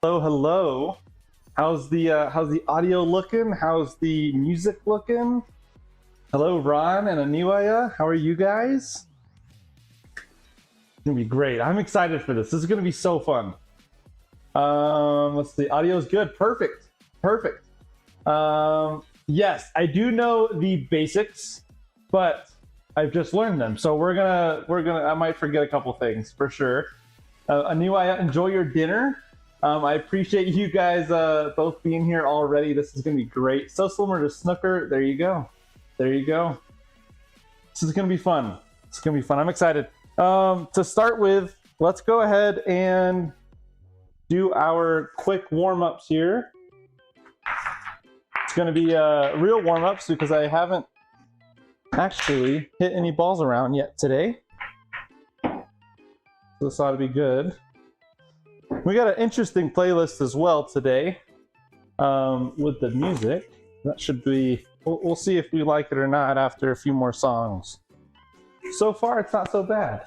Hello, hello. How's the audio looking? How's the music looking? Hello, Ron and Aniwaya. How are you guys? It's gonna be great. I'm excited for this. This is gonna be so fun. Let's see. Audio's good. Perfect. Perfect. Yes, I do know the basics, but I've just learned them. So I might forget a couple things for sure. Aniwaya, enjoy your dinner. I appreciate you guys both being here already. This is going to be great. So slimmer to snooker. There you go. There you go. This is going to be fun. It's going to be fun. I'm excited. To start with, let's go ahead and do our quick warm-ups here. It's going to be real warm-ups because I haven't actually hit any balls around yet today. This ought to be good. We got an interesting playlist as well today with the music. That should be, we'll see if we like it or not after a few more songs. So far, it's not so bad.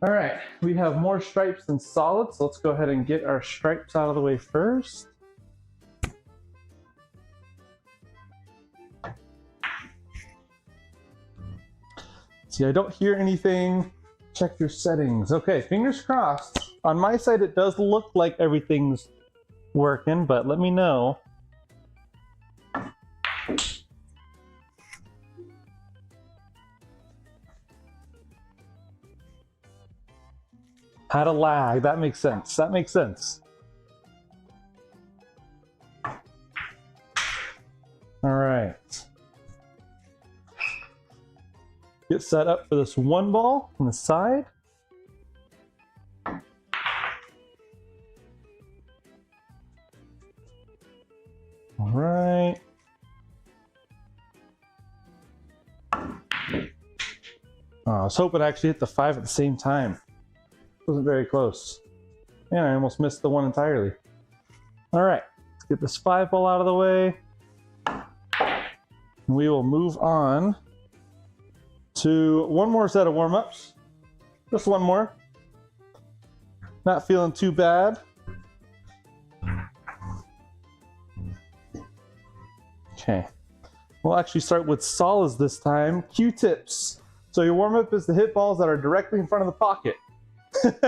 All right, we have more stripes than solids. So let's go ahead and get our stripes out of the way first. See, I don't hear anything. Check your settings. Okay, fingers crossed. On my side, it does look like everything's working, but let me know. Had a lag. That makes sense. That makes sense. All right. Get set up for this one ball on the side. All right. Oh, I was hoping to actually hit the 5 at the same time. Wasn't very close. Yeah, I almost missed the 1 entirely. All right, let's get this 5 ball out of the way. We will move on to one more set of warm-ups. Just one more. Not feeling too bad. Okay. We'll actually start with solids this time. Q-tips. So your warm-up is to hit balls that are directly in front of the pocket. It's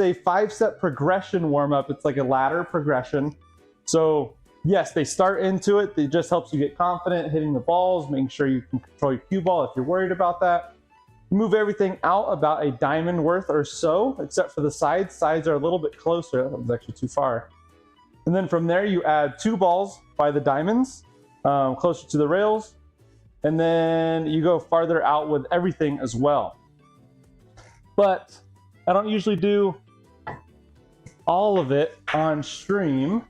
a 5-step progression warm-up. It's like a ladder progression. So yes, they start into it. It just helps you get confident hitting the balls, making sure you can control your cue ball if you're worried about that. Move everything out about a diamond worth or so, except for the sides. Sides are a little bit closer. That was actually too far. And then from there, you add 2 balls by the diamonds, closer to the rails. And then you go farther out with everything as well. But I don't usually do all of it on stream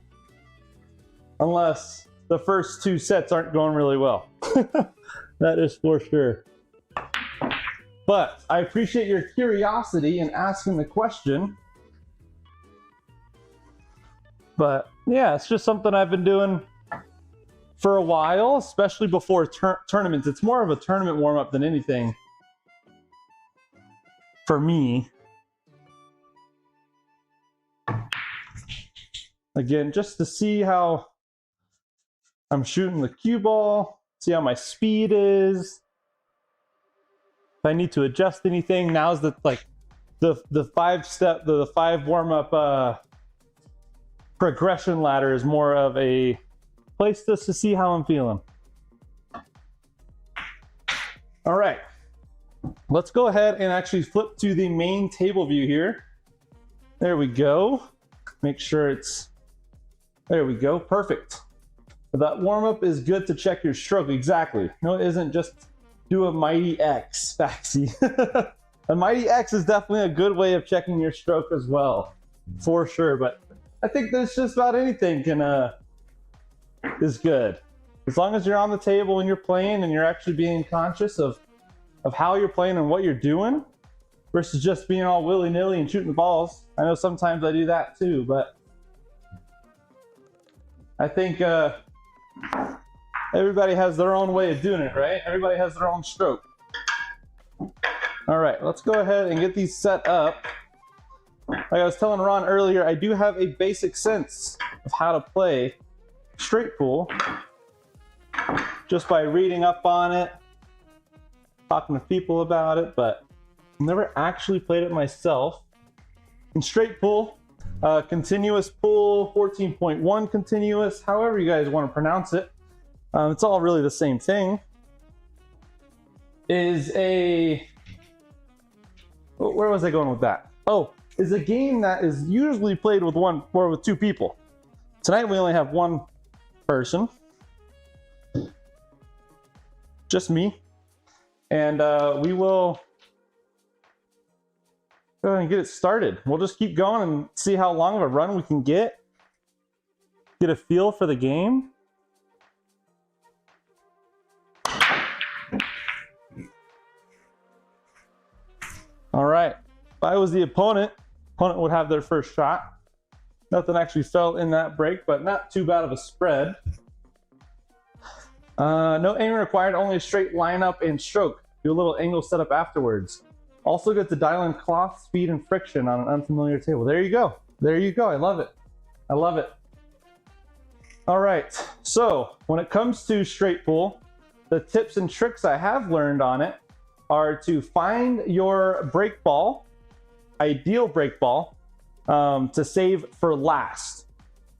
unless the first 2 sets aren't going really well. That is for sure. But I appreciate your curiosity in asking the question. But yeah, it's just something I've been doing for a while, especially before tournaments. It's more of a tournament warm-up than anything for me. Again, just to see how I'm shooting the cue ball, see how my speed is. If I need to adjust anything, now's the 5-step, the 5 warm-up progression ladder is more of a place just to see how I'm feeling. All right, let's go ahead and actually flip to the main table view here. There we go. Make sure it's, there we go, perfect. That warm-up is good to check your stroke, exactly. No, it isn't just do a mighty X, Faxi. A mighty X is definitely a good way of checking your stroke as well, for sure. But I think that's just about anything is good. As long as you're on the table and you're playing and you're actually being conscious of how you're playing and what you're doing versus just being all willy-nilly and shooting the balls. I know sometimes I do that too, but I think everybody has their own way of doing it, right? Everybody has their own stroke. All right, let's go ahead and get these set up. like I was telling Ron earlier, I do have a basic sense of how to play straight pool just by reading up on it, talking to people about it, but I've never actually played it myself. In straight pool, continuous pool, 14.1 continuous, however you guys want to pronounce it, it's all really the same thing, is a, where was I going with that? Oh, is a game that is usually played with one or with two people. Tonight we only have one person, just me, and we will go ahead and get it started. We'll just keep going and see how long of a run we can get a feel for the game. All right, if I was the opponent would have their first shot. Nothing actually fell in that break, but not too bad of a spread. No aim required, only a straight lineup and stroke. Do a little angle setup afterwards. Also get to dial in cloth, speed, and friction on an unfamiliar table. There you go. There you go. I love it. I love it. All right, so when it comes to straight pool, the tips and tricks I have learned on it are to find your break ball, ideal break ball, to save for last.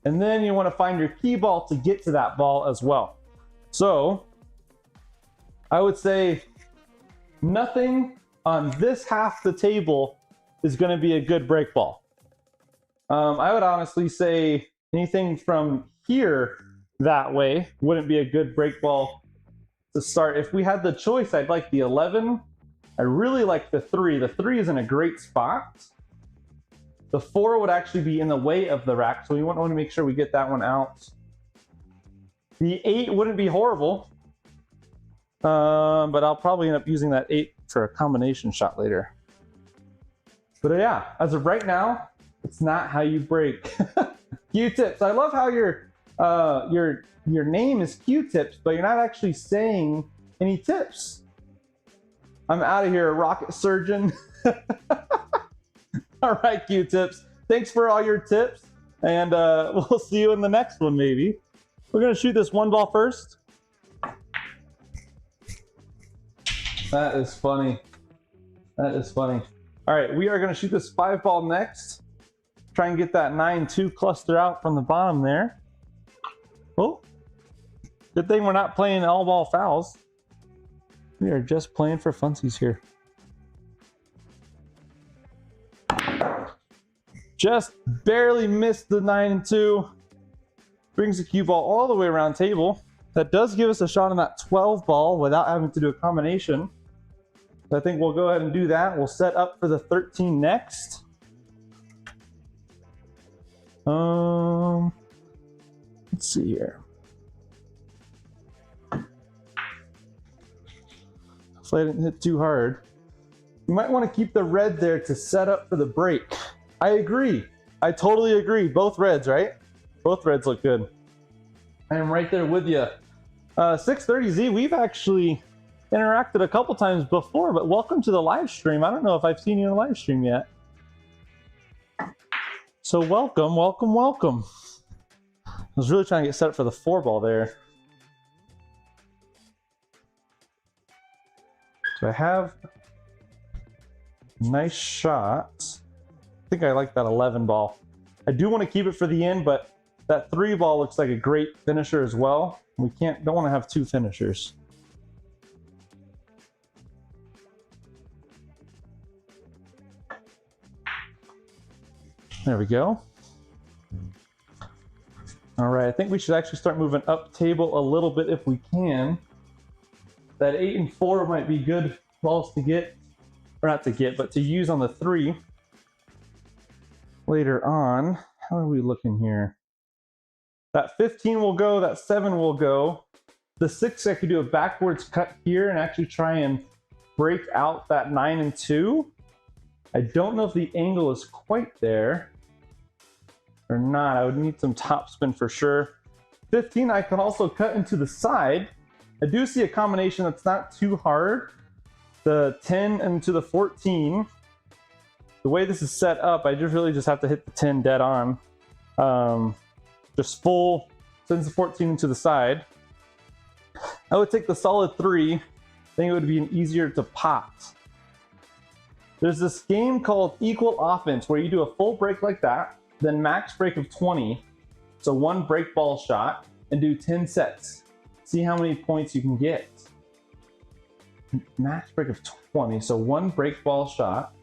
And then you want to find your key ball to get to that ball as well. So I would say nothing on this half the table is going to be a good break ball. I would honestly say anything from here that way wouldn't be a good break ball to start. If we had the choice, I'd like the 11. I really like the 3. The 3 is in a great spot. The 4 would actually be in the way of the rack, so we want to make sure we get that one out. The 8 wouldn't be horrible, but I'll probably end up using that 8 for a combination shot later. But yeah, as of right now, it's not how you break. Q-tips. I love how your name is Q-tips, but you're not actually saying any tips. I'm out of here, rocket surgeon. All right, Q-tips. Thanks for all your tips, and we'll see you in the next one, maybe. We're gonna shoot this one ball first. That is funny. That is funny. All right, we are gonna shoot this 5 ball next. Try and get that 9-2 cluster out from the bottom there. Oh, good thing we're not playing all ball fouls. We are just playing for funsies here. Just barely missed the 9-2. Brings the cue ball all the way around table. That does give us a shot on that 12 ball without having to do a combination. So I think we'll go ahead and do that. We'll set up for the 13 next. Let's see here. Hopefully I didn't hit too hard. You might want to keep the red there to set up for the break. I agree. I totally agree. Both reds, right? Both reds look good. I am right there with you. 630Z, we've actually interacted a couple times before, but welcome to the live stream. I don't know if I've seen you in a live stream yet. So welcome, welcome, welcome. I was really trying to get set up for the 4 ball there. So I have a nice shot. I think I like that 11 ball. I do want to keep it for the end, but that 3 ball looks like a great finisher as well. We don't want to have 2 finishers. There we go. All right, I think we should actually start moving up table a little bit if we can. That 8 and 4 might be good balls to get, or not to get, but to use on the 3 later on. How are we looking here? That 15 will go, that 7 will go. The 6, I could do a backwards cut here and actually try and break out that 9 and 2. I don't know if the angle is quite there or not. I would need some topspin for sure. 15, I can also cut into the side. I do see a combination that's not too hard. The 10 into the 14. the way this is set up, I just really have to hit the 10 dead on. Just full, sends the 14 into the side. I would take the solid 3. I think it would be easier to pot. There's this game called Equal Offense where you do a full break like that, then max break of 20, so 1 break ball shot, and do 10 sets. See how many points you can get. Max break of 20, so 1 break ball shot.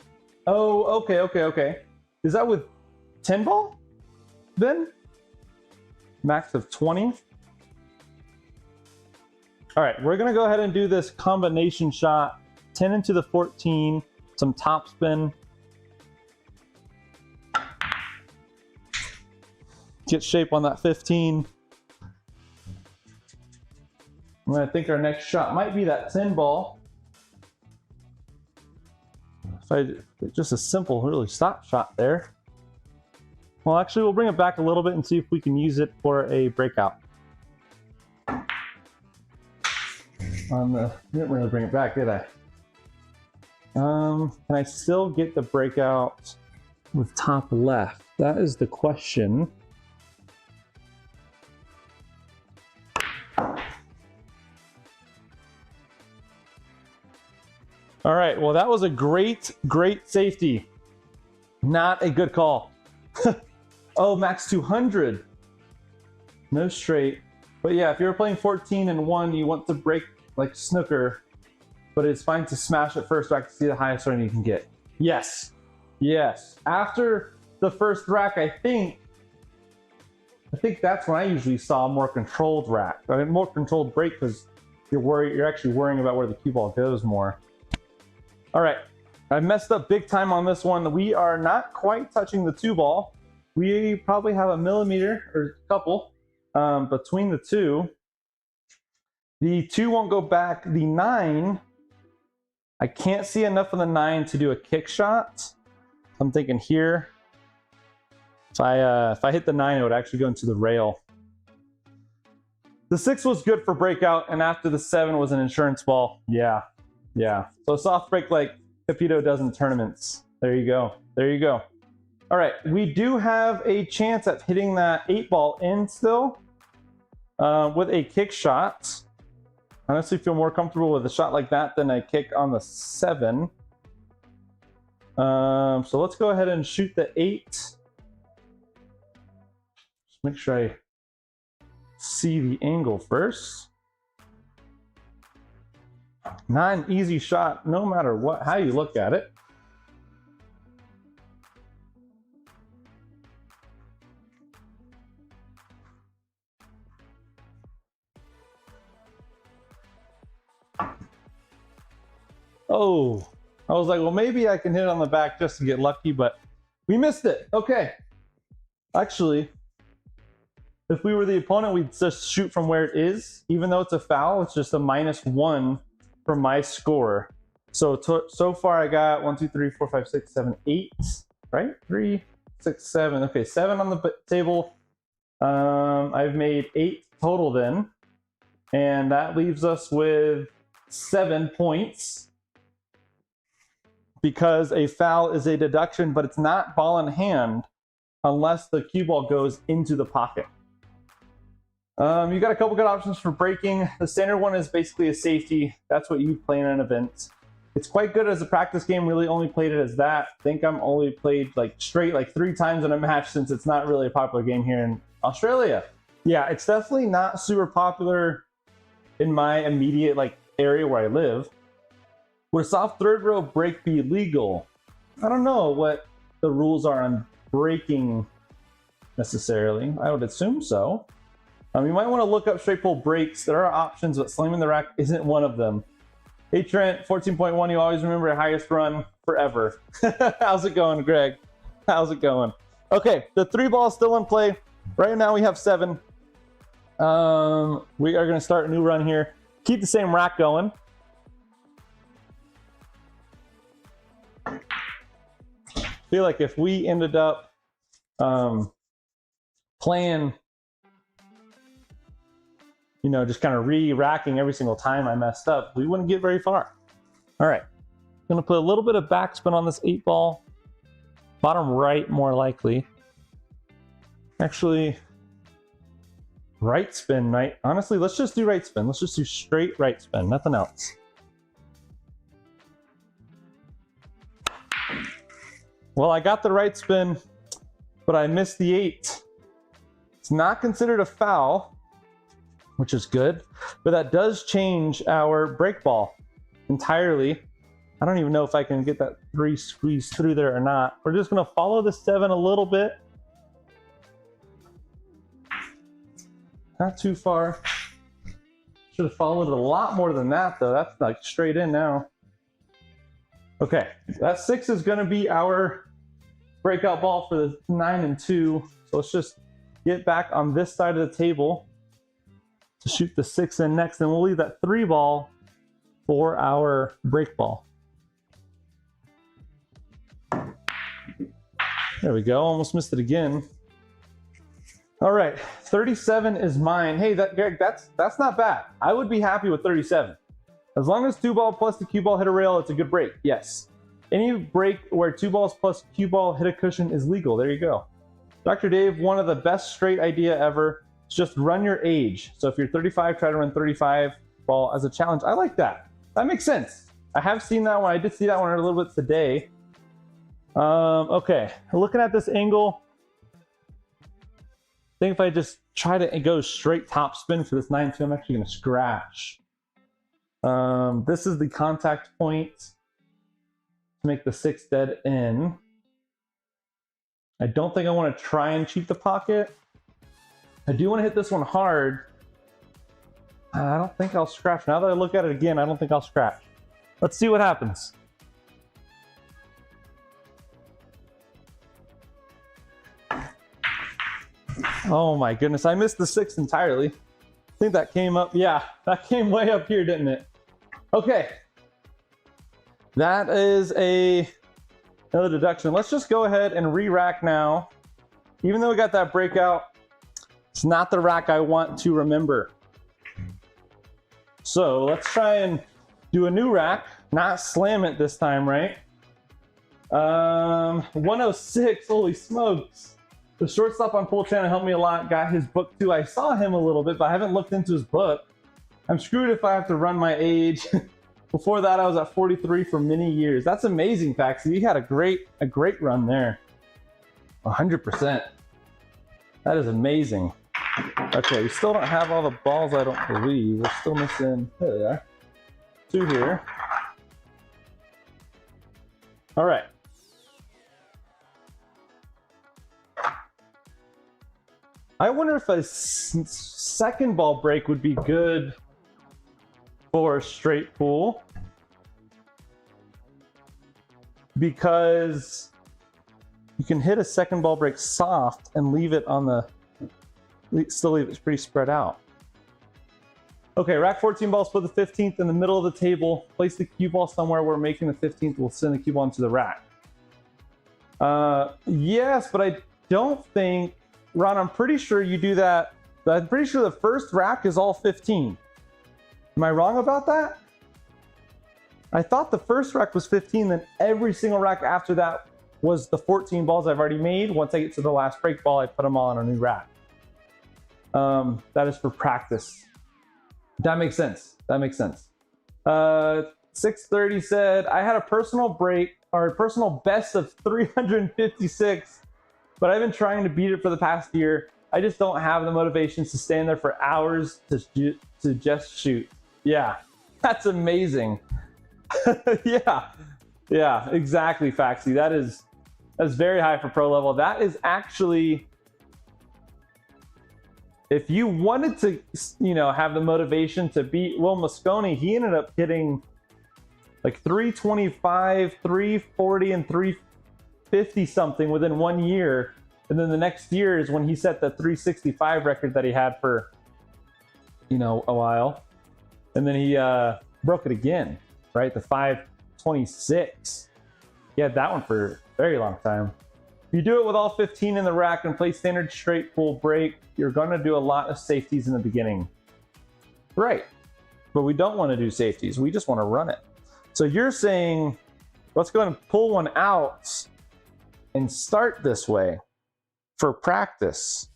Oh, okay. Is that with 10 ball? Then? Max of 20. All right, we're gonna go ahead and do this combination shot. 10 into the 14, some top spin. Get shape on that 15. And I think our next shot might be that 10 ball. Just a simple, really stop shot there. Well, actually, we'll bring it back a little bit and see if we can use it for a breakout. Didn't really bring it back, did I? Can I still get the breakout with top left? That is the question. All right, well, that was a great safety. Not a good call. Oh, max 200. No straight. But yeah, if you're playing 14 and 1, you want to break like snooker, but it's fine to smash it first rack to see the highest run you can get. Yes. After the first rack, I think that's when I usually saw a more controlled rack. I mean, more controlled break because you're actually worrying about where the cue ball goes more. All right, I messed up big time on this one. We are not quite touching the 2 ball. We probably have a millimeter or a couple between the 2. The 2 won't go back. The 9, I can't see enough of the 9 to do a kick shot. I'm thinking here. If I hit the 9, it would actually go into the rail. The 6 was good for breakout, and after the 7 was an insurance ball. Yeah. So soft break like Capito does in tournaments. There you go. All right, we do have a chance at hitting that 8 ball in still with a kick shot. I honestly feel more comfortable with a shot like that than a kick on the 7. So let's go ahead and shoot the 8. Just make sure I see the angle first. Not an easy shot, no matter how you look at it. Oh, I was like, well, maybe I can hit it on the back just to get lucky, but we missed it. Okay. Actually, if we were the opponent, we'd just shoot from where it is. Even though it's a foul, it's just a -1 for my score. So far I got 1, 2, 3, 4, 5, 6, 7, 8, right? 3, 6, 7. Okay, 7 on the table. I've made 8 total then. And that leaves us with 7 points. Because a foul is a deduction, but it's not ball in hand unless the cue ball goes into the pocket. You got a couple good options for breaking. The standard one is basically a safety. That's what you play in an event. It's quite good as a practice game. Really only played it as that. I think I'm only played like straight like 3 times in a match since it's not really a popular game here in Australia. Yeah, it's definitely not super popular in my immediate like area where I live. Would a soft third row break be legal? I don't know what the rules are on breaking necessarily. I would assume so. You might want to look up straight pull breaks. There are options, but slamming the rack isn't one of them. Hey Trent, 14.1, you always remember your highest run forever. How's it going, Greg? How's it going? Okay, the 3 ball is still in play. Right now we have 7. We are going to start a new run here. Keep the same rack going. I feel like if we ended up playing, you know, just kind of re-racking every single time I messed up, we wouldn't get very far. All right, gonna put a little bit of backspin on this 8 ball. Bottom right, more likely. Actually, right spin, right? Honestly, let's just do right spin. Let's just do straight right spin, nothing else. Well, I got the right spin, but I missed the 8. It's not considered a foul, which is good, but that does change our break ball entirely. I don't even know if I can get that 3 squeezed through there or not. We're just gonna follow the 7 a little bit. Not too far. Should have followed it a lot more than that though. That's like straight in now. Okay, that 6 is gonna be our breakout ball for the 9 and 2. So let's just get back on this side of the table to shoot the 6 in next, and we'll leave that 3 ball for our break ball. There we go, almost missed it again. All right, 37 is mine. Hey, Greg, that's not bad. I would be happy with 37. As long as 2 ball plus the cue ball hit a rail, it's a good break, yes. Any break where 2 balls plus cue ball hit a cushion is legal, there you go. Dr. Dave, one of the best straight idea ever, is just run your age. So if you're 35, try to run 35 ball as a challenge. I like that. That makes sense. I have seen that one. I did see that one a little bit today. Okay, looking at this angle, I think if I just try to go straight top spin for this 9-2, I'm actually going to scratch. This is the contact point to make the 6 dead in. I don't think I want to try and cheat the pocket. I do want to hit this one hard. I don't think I'll scratch. Now that I look at it again, I don't think I'll scratch. Let's see what happens. Oh my goodness, I missed the 6 entirely. I think that came up, yeah, that came way up here, didn't it? Okay. That is another deduction. Let's just go ahead and re-rack now. Even though we got that breakout, it's not the rack I want to remember. So let's try and do a new rack, not slam it this time, right? 106, holy smokes. The shortstop on Pole Channel helped me a lot, got his book too. I saw him a little bit, but I haven't looked into his book. I'm screwed if I have to run my age. Before that, I was at 43 for many years. That's amazing, Faxi. You had a great run there. 100%. That is amazing. Okay, we still don't have all the balls, I don't believe. We're still missing, there they are. 2 here. All right. I wonder if a second ball break would be good for straight pool, because you can hit a second ball break soft and leave it on the, still leave it pretty spread out. Okay, rack 14 balls, put the 15th in the middle of the table, place the cue ball somewhere where making the 15th will send the cue ball into the rack. Yes, but I don't think, Ron, I'm pretty sure you do that. I'm pretty sure the first rack is all 15. Am I wrong about that? I thought the first rack was 15, then every single rack after that was the 14 balls I've already made. Once I get to the last break ball, I put them all on a new rack. That is for practice. That makes sense. That makes sense. 630 said, I had a personal break, or a personal best of 356, but I've been trying to beat it for the past year. I just don't have the motivation to stand there for hours to just shoot. Yeah, that's amazing. Yeah, exactly, Faxi. That's very high for pro level. That is actually, if you wanted to, have the motivation to beat Will Mosconi, he ended up hitting like 325, 340, and 350 something within 1 year. And then the next year is when he set the 365 record that he had for, a while. And then he broke it again, right? The 526. He had that one for a very long time. If you do it with all 15 in the rack and play standard straight full break, you're going to do a lot of safeties in the beginning. Right. But we don't want to do safeties. We just want to run it. So you're saying, let's go ahead and pull one out and start this way for practice.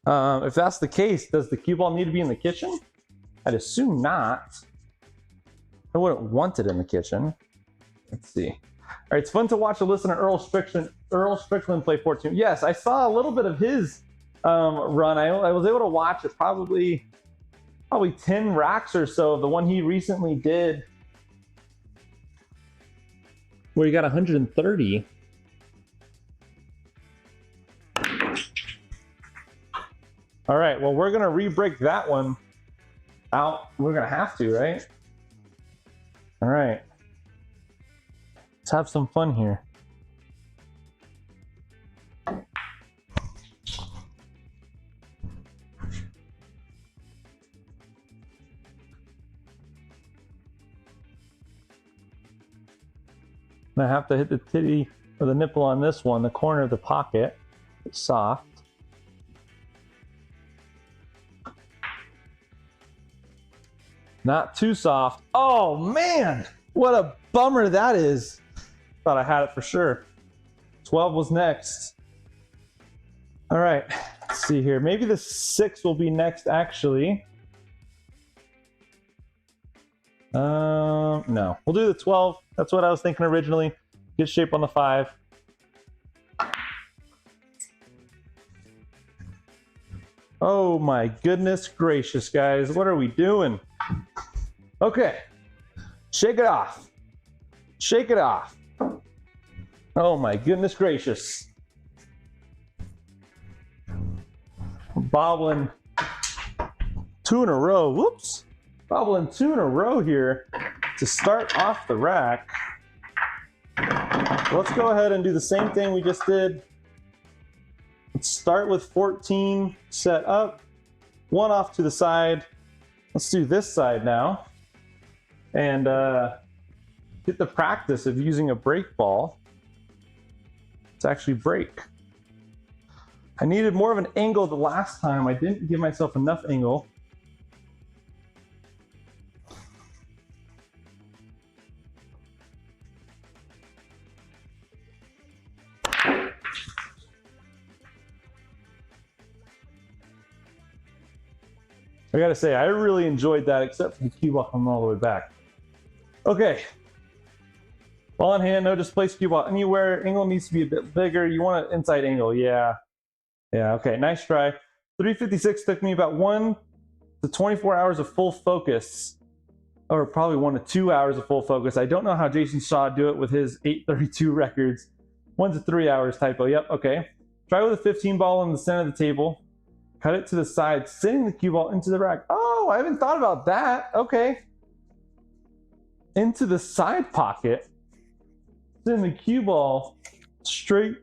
If that's the case, does the cue ball need to be in the kitchen? I'd assume not. I wouldn't want it in the kitchen. Let's see. All right, it's fun to watch and listen to Earl Strickland play 14. Yes, I saw a little bit of his run. I was able to watch it, probably 10 racks or so of the one he recently did, where he got 130. All right, well, we're gonna re-break that one out. We're gonna have to, right? All right. Let's have some fun here. I have to hit the titty or the nipple on this one, the corner of the pocket. It's soft. Not too soft. Oh man, what a bummer that is. Thought I had it for sure. 12 was next. All right, let's see here. Maybe the 6 will be next actually. No, we'll do the 12. That's what I was thinking originally. Get shape on the 5. Oh my goodness gracious, guys. What are we doing? Okay. Shake it off. Shake it off. Oh my goodness gracious. Bobbling 2 in a row. Whoops. Bobbling 2 in a row here to start off the rack. Let's go ahead and do the same thing we just did. Let's start with 14 set up, 1 off to the side. Let's do this side now and get the practice of using a break ball to actually break. I needed more of an angle the last time. I didn't give myself enough angle. I gotta say, I really enjoyed that, except for the cue ball coming all the way back. Okay. Ball in hand, no displaced cue ball anywhere. Angle needs to be a bit bigger. You want an inside angle, yeah. Yeah, okay, nice try. 356 took me about 1 to 24 hours of full focus, or probably 1 to 2 hours of full focus. I don't know how Jason Shaw do it with his 832 records. 1 to 3 hours typo, yep, okay. Try with a 15 ball in the center of the table. Cut it to the side, sending the cue ball into the rack. Oh, I haven't thought about that. Okay. Into the side pocket. Send the cue ball straight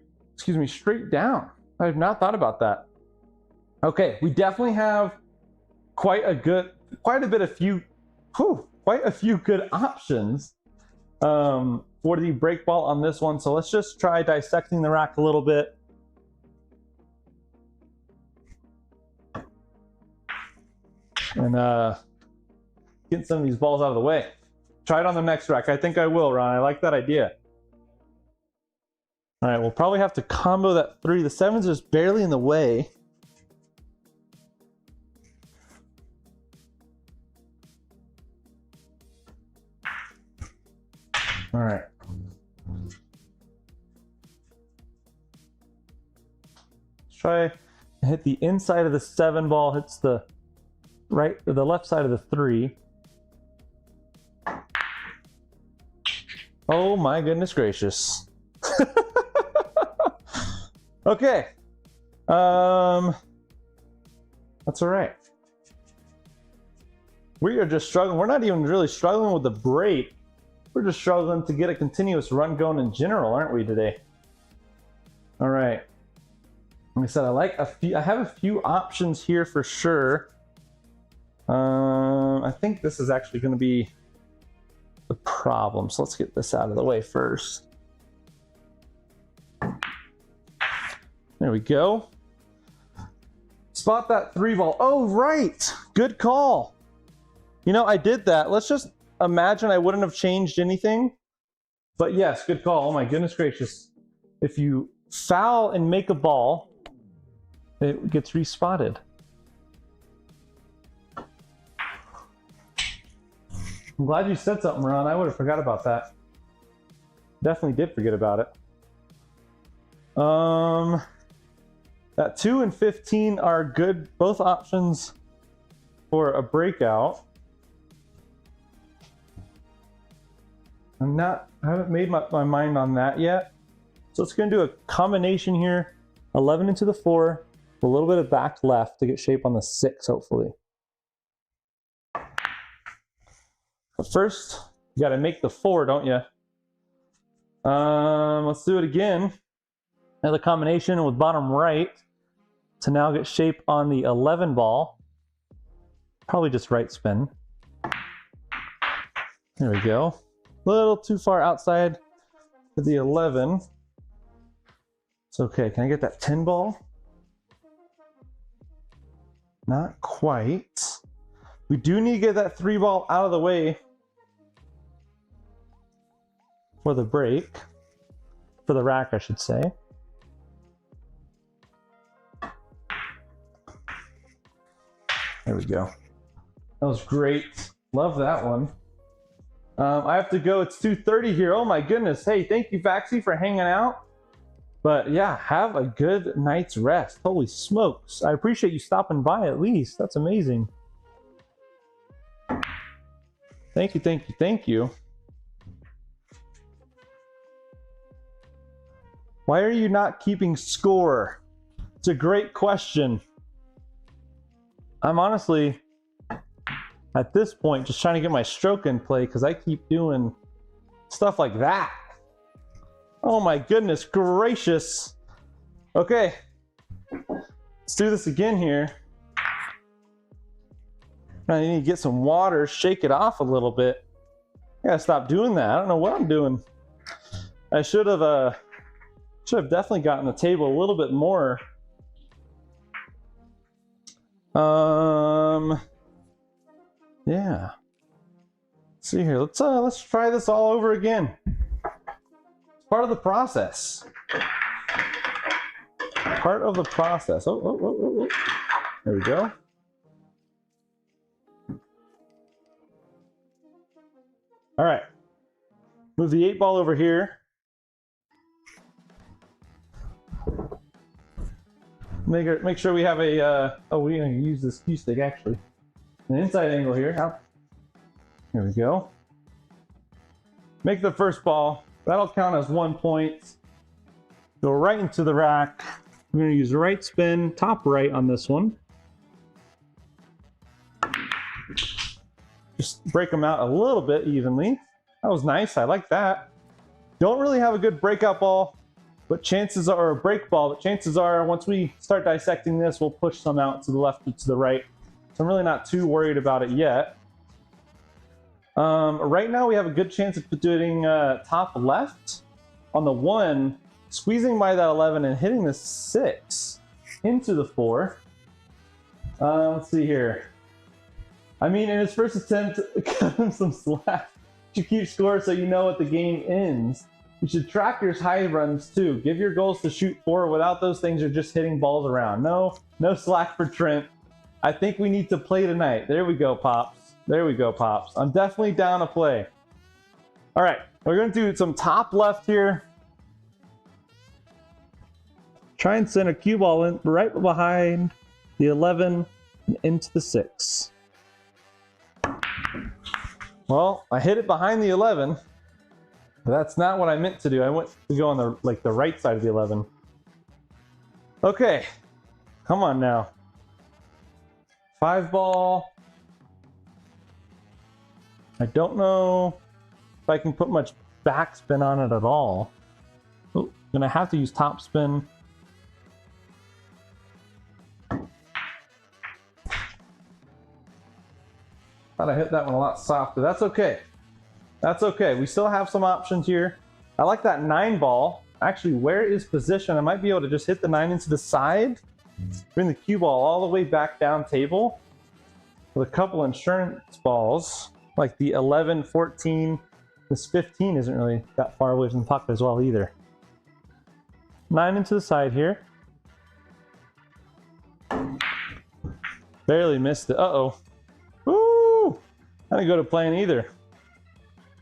down. I have not thought about that. Okay, we definitely have quite a few good options for the break ball on this one. So let's just try dissecting the rack a little bit. And getting some of these balls out of the way. Try it on the next rack. I think I will, Ron. I like that idea. All right, we'll probably have to combo that 3. The 7's just barely in the way. All right. Let's try and hit the inside of the 7 ball, hits the right or the left side of the 3. Oh my goodness gracious. Okay. That's all right. We are just struggling. We're not even really struggling with the break. We're just struggling to get a continuous run going in general, aren't we today? All right. Like I said, I have a few options here for sure. I think this is actually going to be the problem. So let's get this out of the way first. There we go. Spot that 3 ball. Oh, right. Good call. You know, I did that. Let's just imagine I wouldn't have changed anything. But yes, good call. Oh my goodness gracious. If you foul and make a ball, it gets respotted. I'm glad you said something, Ron. I would have forgot about that. Definitely did forget about it. That 2 and 15 are good, both options for a breakout. I haven't made my mind on that yet. So it's going to do a combination here. 11 into the 4, a little bit of back left to get shape on the 6, hopefully. But first, you got to make the 4, don't you? Let's do it again. Another combination with bottom right to now get shape on the 11 ball. Probably just right spin. There we go. A little too far outside for the 11. It's okay. Can I get that 10 ball? Not quite. We do need to get that 3 ball out of the way for the break. For the rack, I should say. There we go. That was great. Love that one. I have to go. It's 2:30 here. Oh my goodness. Hey, thank you, Faxi, for hanging out. But yeah, have a good night's rest. Holy smokes. I appreciate you stopping by at least. That's amazing. Thank you, thank you, thank you. Why are you not keeping score? It's a great question. I'm honestly, at this point, just trying to get my stroke in play because I keep doing stuff like that. Oh my goodness gracious. Okay, let's do this again here. I need to get some water, shake it off a little bit. I gotta stop doing that. I don't know what I'm doing. I should have definitely gotten the table a little bit more. Yeah. Let's see here. Let's try this all over again. It's part of the process. Part of the process. Oh. There we go. All right. Move the 8 ball over here. Make sure we have a, we're gonna use this cue stick actually. An inside angle here. Out. Here we go. Make the first ball. That'll count as 1 point. Go right into the rack. We're gonna use right spin, top right on this one. Just break them out a little bit evenly. That was nice, I like that. Don't really have a good breakout ball, but chances are, or a break ball, but chances are once we start dissecting this, we'll push some out to the left or to the right. So I'm really not too worried about it yet. Right now we have a good chance of doing top left on the 1, squeezing by that 11 and hitting the 6 into the 4. Let's see here. I mean, in his first attempt, cut him some slack. You should keep score so you know what the game ends. You should track your high runs too. Give your goals to shoot 4. Without those things, you're just hitting balls around. No slack for Trent. I think we need to play tonight. There we go, Pops. There we go, Pops. I'm definitely down to play. All right, we're going to do some top left here. Try and send a cue ball in right behind the 11 and into the 6. Well, I hit it behind the 11. But that's not what I meant to do. I went to go on the right side of the 11. Okay, come on now. 5 ball. I don't know if I can put much backspin on it at all. Oh, gonna have to use top spin. Thought I hit that one a lot softer. That's okay. That's okay. We still have some options here. I like that 9 ball. Actually, where is position? I might be able to just hit the 9 into the side. Bring the cue ball all the way back down table with a couple insurance balls, like the 11, 14, This 15 isn't really that far away from the pocket as well either. 9 into the side here. Barely missed it. Uh-oh. Woo! I didn't go to plan either.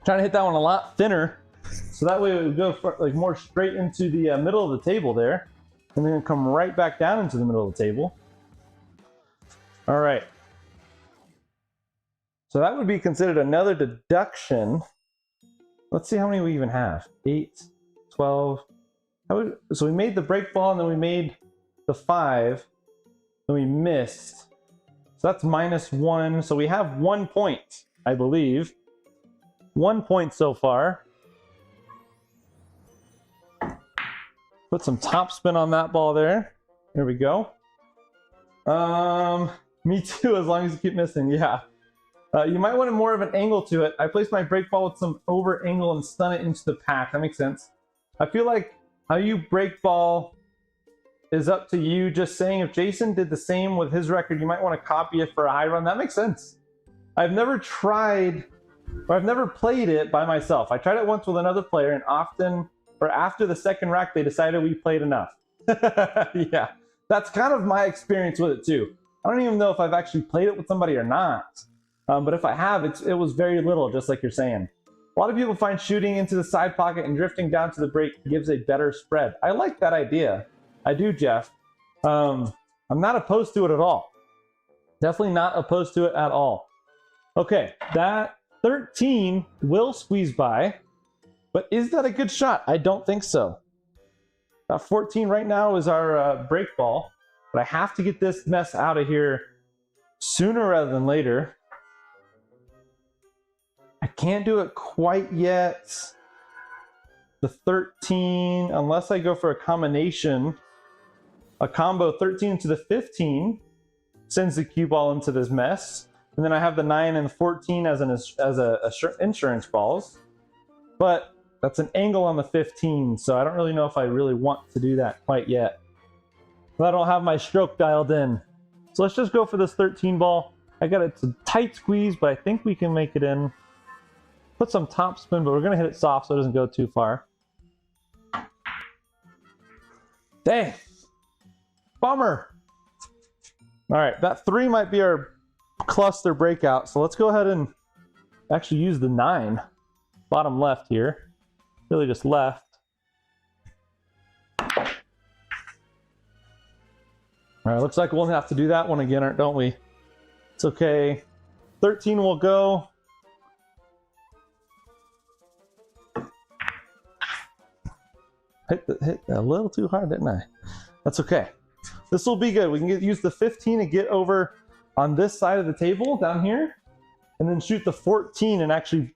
Trying to hit that one a lot thinner, so that way it would go for, like, more straight into the middle of the table there, and then come right back down into the middle of the table. All right. So that would be considered another deduction. Let's see how many we even have. 8, 12. So we made the break ball, and then we made the 5, then we missed. So that's -1. So we have 1 point, I believe. 1 point so far. Put some top spin on that ball there. There we go. Me too, as long as you keep missing, yeah. You might want more of an angle to it. I placed my break ball with some over angle and stun it into the pack. That makes sense. I feel like how you break ball is up to you. Just saying, if Jason did the same with his record, you might want to copy it for a high run. That makes sense. I've never tried, or I've never played it by myself. I tried it once with another player, and often, or after the second rack, they decided we played enough. Yeah, that's kind of my experience with it too. I don't even know if I've actually played it with somebody or not. But if I have, it was very little, just like you're saying. A lot of people find shooting into the side pocket and drifting down to the break gives a better spread. I like that idea. I do, Jeff. I'm not opposed to it at all. Definitely not opposed to it at all. Okay, that 13 will squeeze by, but is that a good shot? I don't think so. That 14 right now is our break ball, but I have to get this mess out of here sooner rather than later. I can't do it quite yet. The 13, unless I go for a combination, a combo 13 to the 15 sends the cue ball into this mess. And then I have the 9 and the 14 as insurance balls. But that's an angle on the 15, so I don't really know if I really want to do that quite yet. But I don't have my stroke dialed in. So let's just go for this 13 ball. I got it to tight squeeze, but I think we can make it in. Put some top spin, but we're going to hit it soft so it doesn't go too far. Dang. Bummer. All right, that 3 might be our cluster breakout. So let's go ahead and actually use the 9. Bottom left here. Really just left. All right, looks like we'll have to do that one again, don't we? It's okay. 13 will go. Hit a little too hard, didn't I? That's okay. This will be good. We can use the 15 and get over on this side of the table down here, and then shoot the 14 and actually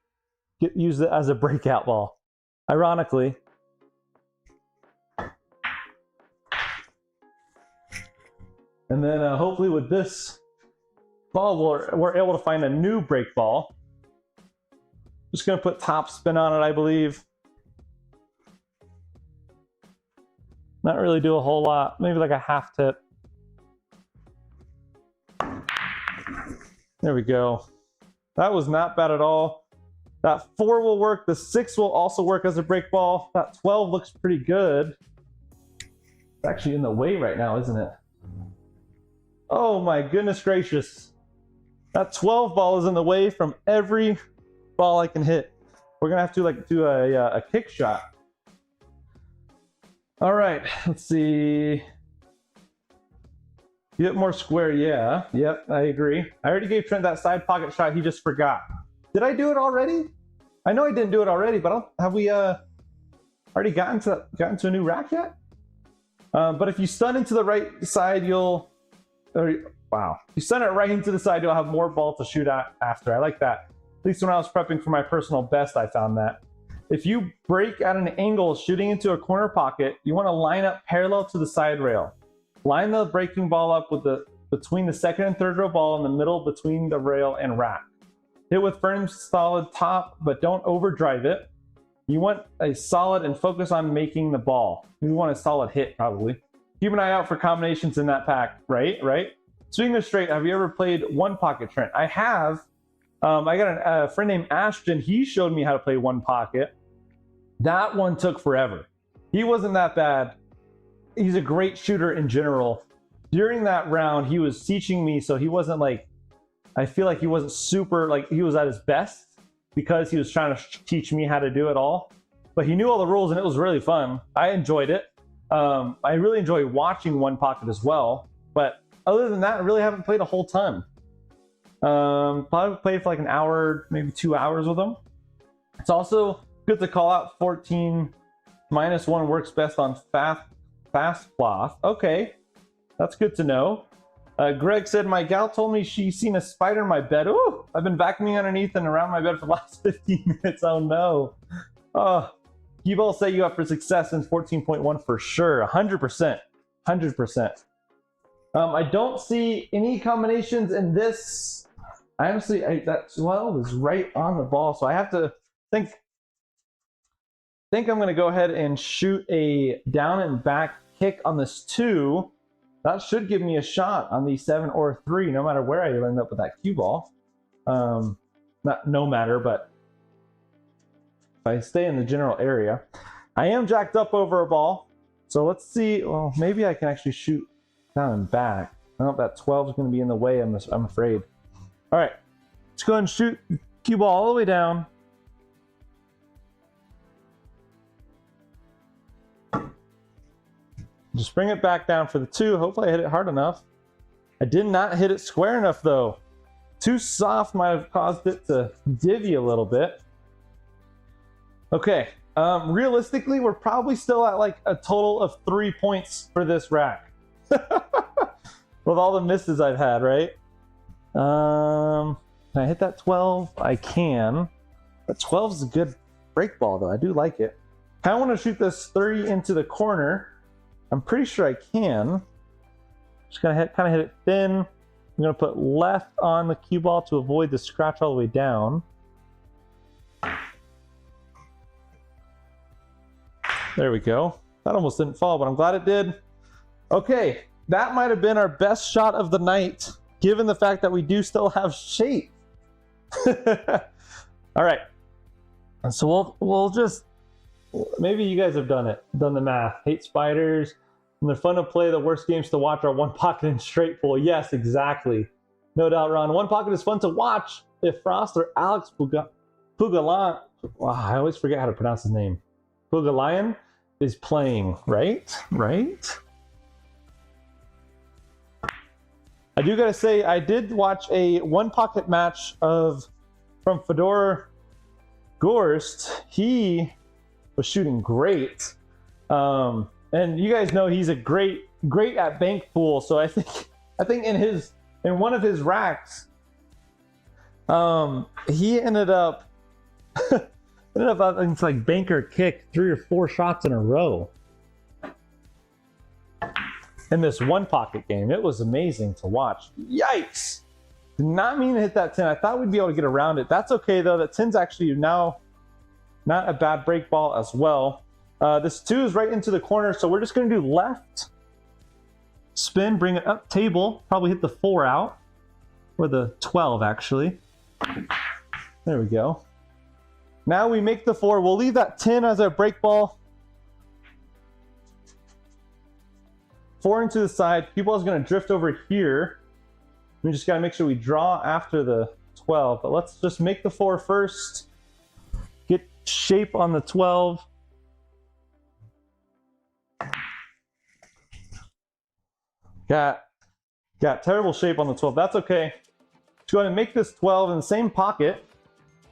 use it as a breakout ball. Ironically. And then hopefully with this ball, we're able to find a new break ball. Just going to put top spin on it, I believe. Not really do a whole lot, maybe like a half tip. There we go. That was not bad at all. That 4 will work. The 6 will also work as a break ball. That 12 looks pretty good. It's actually in the way right now, isn't it? Oh my goodness gracious. That 12 ball is in the way from every ball I can hit. We're gonna have to do a kick shot. All right, let's see. Get more square, yeah. Yep, I agree. I already gave Trent that side pocket shot, he just forgot. Did I do it already? I know I didn't do it already, but have we already gotten to a new rack yet? But if you stun into the right side, wow. If you stun it right into the side, you'll have more ball to shoot at after. I like that. At least when I was prepping for my personal best, I found that. If you break at an angle shooting into a corner pocket, you want to line up parallel to the side rail. Line the breaking ball up with between the second and third row ball in the middle between the rail and rack. Hit with firm solid top, but don't overdrive it. You want a solid and focus on making the ball. You want a solid hit probably. Keep an eye out for combinations in that pack, right? Swing or straight, have you ever played one pocket, Trent? I have, I got a friend named Ashton. He showed me how to play one pocket. That one took forever. He wasn't that bad. He's a great shooter in general. During that round, he was teaching me, so he wasn't like, I feel like he wasn't super, like he was at his best because he was trying to teach me how to do it all. But he knew all the rules and it was really fun. I enjoyed it. I really enjoy watching one pocket as well. But other than that, I really haven't played a whole ton. Probably played for like an hour, maybe 2 hours with them. It's also good to call out 14-1 works best on fast cloth. Okay, that's good to know. Greg said, my gal told me she's seen a spider in my bed. Ooh, I've been vacuuming underneath and around my bed for the last 15 minutes. Oh no. Oh, you've all set you up for success in 14.1 for sure. 100%. 100%. I don't see any combinations in this. Honestly, that 12 is right on the ball, so I have to think I'm going to go ahead and shoot a down and back kick on this 2. That should give me a shot on the 7 or 3, no matter where I end up with that cue ball. Not no matter, but if I stay in the general area. I am jacked up over a ball, so let's see. Well, maybe I can actually shoot down and back. Oh, that 12 is going to be in the way, I'm afraid. All right, let's go ahead and shoot the cue ball all the way down. Just bring it back down for the 2. Hopefully I hit it hard enough. I did not hit it square enough though. Too soft might have caused it to divvy a little bit. Okay, realistically, we're probably still at like a total of 3 points for this rack. With all the misses I've had, right? Can I hit that 12? I can. But 12 is a good break ball though. I do like it. I want to shoot this 3 into the corner. I'm pretty sure I can. Just gonna kind of hit it thin. I'm gonna put left on the cue ball to avoid the scratch all the way down. There we go. That almost didn't fall, but I'm glad it did. Okay, that might have been our best shot of the night, given the fact that we do still have shape. All right, so we'll just, maybe you guys have done the math. Hate spiders, and they're fun to play. The worst games to watch are one pocket and straight pool. Yes, exactly. No doubt, Ron. One pocket is fun to watch if Frost or Alex Pugalayan, wow, I always forget how to pronounce his name. Pugalayan is playing, right? Right? I do gotta say, I did watch a one pocket match from Fedor Gorst. He was shooting great. And you guys know he's a great at bank pool. So I think in one of his racks, he ended up it's like banker kick 3 or 4 shots in a row in this one pocket game. It was amazing to watch. Yikes! Did not mean to hit that 10. I thought we'd be able to get around it. That's okay though. That 10's actually now not a bad break ball as well. This 2 is right into the corner, so we're just going to do left spin, bring it up table, probably hit the 4 out, or the 12 actually. There we go. Now we make the 4. We'll leave that 10 as our break ball. 4 into the side. Cue ball is going to drift over here. We just got to make sure we draw after the 12. But let's just make the 4 first. Get shape on the 12. Got terrible shape on the 12. That's okay. Let's go ahead and make this 12 in the same pocket.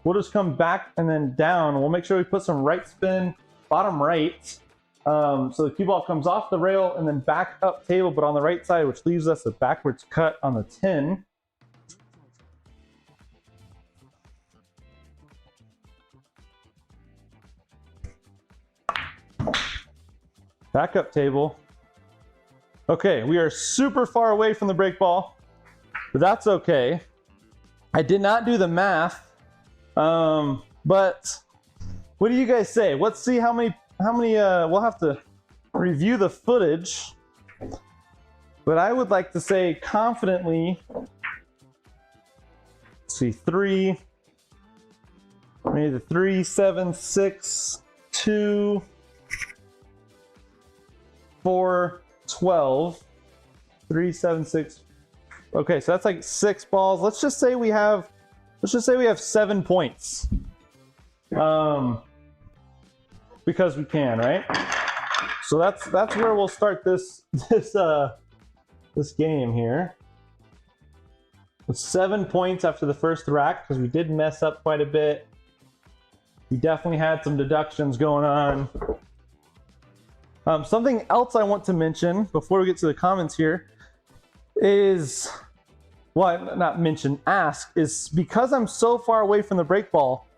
We'll just come back and then down. We'll make sure we put some right spin, bottom right. So the cue ball comes off the rail and then back up table, but on the right side, which leaves us a backwards cut on the 10. Back up table. Okay, we are super far away from the break ball, but that's okay. I did not do the math. But what do you guys say? Let's see how many, we'll have to review the footage, but I would like to say confidently Let's see, 3. Maybe the 3, 7, 6, 2, 4, 12. 3, 7, 6. Okay, so that's like 6 balls. Let's just say we have 7 points. Because we can, right? So that's where we'll start this game here. With 7 points after the first rack, because we did mess up quite a bit. We definitely had some deductions going on. Something else I want to mention before we get to the comments here is, well, not mention, ask, is because I'm so far away from the break ball,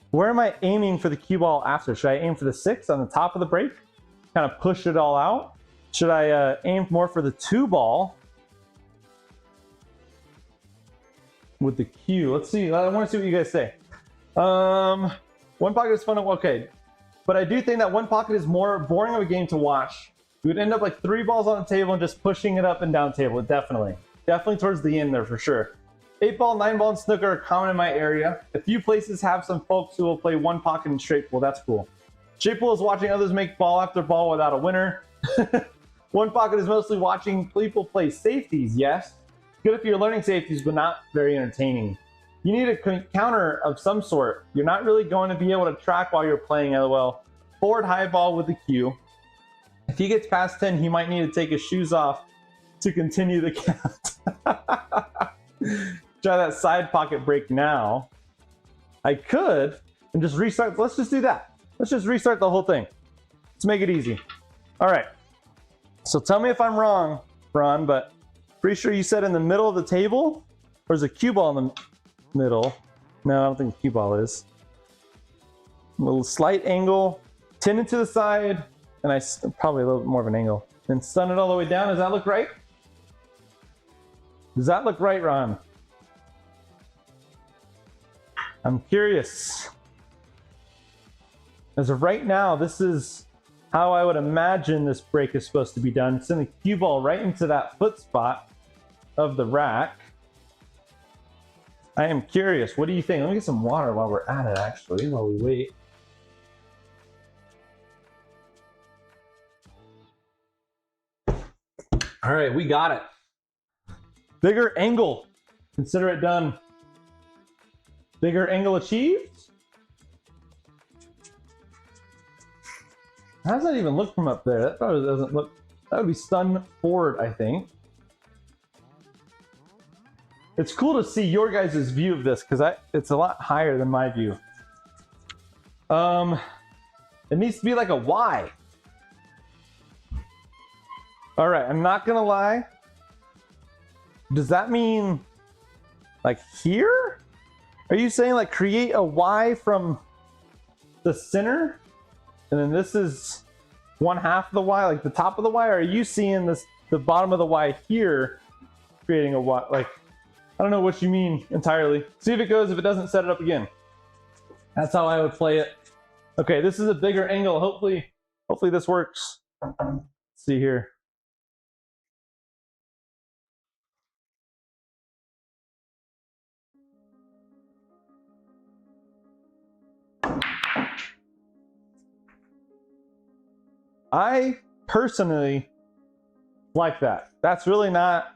where am I aiming for the cue ball after? Should I aim for the 6 on the top of the break? Kind of push it all out? Should I aim more for the 2 ball with the cue? Let's see. I want to see what you guys say. One pocket is fun. Okay. But I do think that one pocket is more boring of a game to watch. We would end up like 3 balls on the table and just pushing it up and down table. Definitely towards the end there for sure. 8 ball, 9 ball, and snooker are common in my area. A few places have some folks who will play one pocket and straight pool. That's cool. Straight pool is watching others make ball after ball without a winner. One pocket is mostly watching people play safeties. Yes, good if you're learning safeties, but not very entertaining. You need a counter of some sort. You're not really going to be able to track while you're playing, lol. Forward high ball with the cue. If he gets past 10, he might need to take his shoes off to continue the count. Try that side pocket break now. I could and just restart. Let's just do that. Let's just restart the whole thing. Let's make it easy. All right. So tell me if I'm wrong, Ron, but pretty sure you said in the middle of the table? Or is a cue ball in the middle? No, I don't think the cue ball is. A little slight angle, 10 into the side, and probably a little bit more of an angle. And stun it all the way down. Does that look right? Does that look right, Ron? I'm curious. As of right now, this is how I would imagine this break is supposed to be done. Send the cue ball right into that foot spot of the rack. I am curious. What do you think? Let me get some water while we're at it, actually, while we wait. All right, we got it. Bigger angle. Consider it done. Bigger angle achieved. How does that even look from up there? That probably doesn't look. That would be stun forward, I think. It's cool to see your guys' view of this because it's a lot higher than my view. It needs to be like a Y. All right, I'm not gonna lie. Does that mean like here? Are you saying like create a Y from the center? And then this is 1/2 of the Y, like the top of the Y? Or are you seeing this, the bottom of the Y here, creating a Y? Like, I don't know what you mean entirely. See if it goes. If it doesn't, set it up again. That's how I would play it. Okay, this is a bigger angle. Hopefully this works. Let's see here. I personally like that. That's really not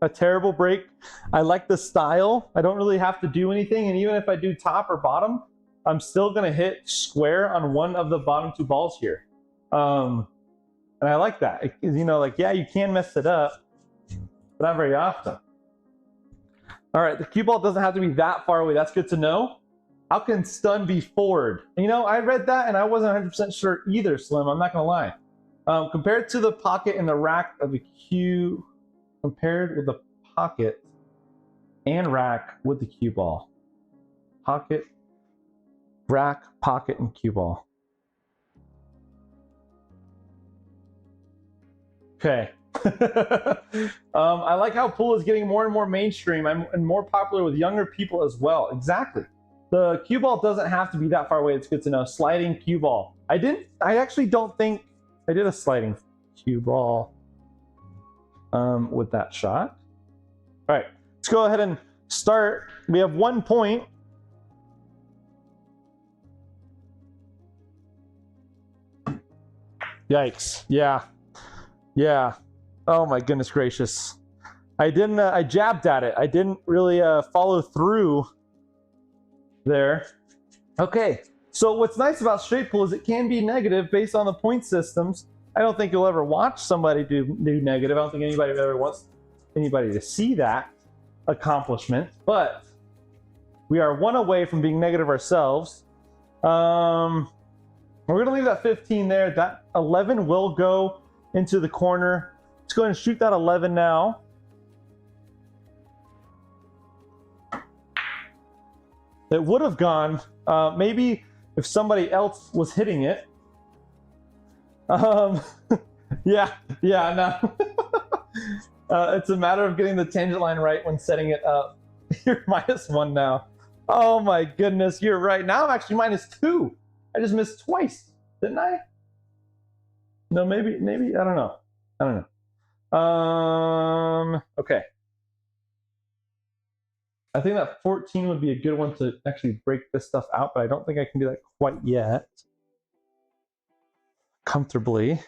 a terrible break. I like the style. I don't really have to do anything, and even if I do top or bottom, I'm still gonna hit square on one of the bottom 2 balls here. And I like that. You know, like, yeah, you can mess it up, but not very often. All right, the cue ball doesn't have to be that far away. That's good to know. How can stun be forward? You know, I read that and I wasn't 100% sure either, Slim. I'm not gonna lie. Compared to the pocket and the rack of the cue, compared with the pocket and rack with the cue ball. Pocket, rack, pocket, and cue ball. Okay. I like how pool is getting more and more mainstream and more popular with younger people as well. Exactly. The cue ball doesn't have to be that far away. It's good to know. Sliding cue ball. I actually don't think I did a sliding cue ball with that shot. All right, let's go ahead and start. We have 1 point. Yikes. Yeah. Yeah. Oh my goodness gracious. I jabbed at it. I didn't really follow through there. Okay. So what's nice about straight pool is it can be negative based on the point systems. I don't think you'll ever watch somebody do negative. I don't think anybody ever wants anybody to see that accomplishment, but we are 1 away from being negative ourselves. We're going to leave that 15 there. That 11 will go into the corner. Let's go ahead and shoot that 11 now. It would have gone, maybe if somebody else was hitting it. Yeah, no. It's a matter of getting the tangent line right when setting it up. You're -1 now. Oh my goodness, you're right. Now I'm actually -2. I just missed twice, didn't I? No, maybe, I don't know. Okay. I think that 14 would be a good one to actually break this stuff out, but I don't think I can do that quite yet. Comfortably.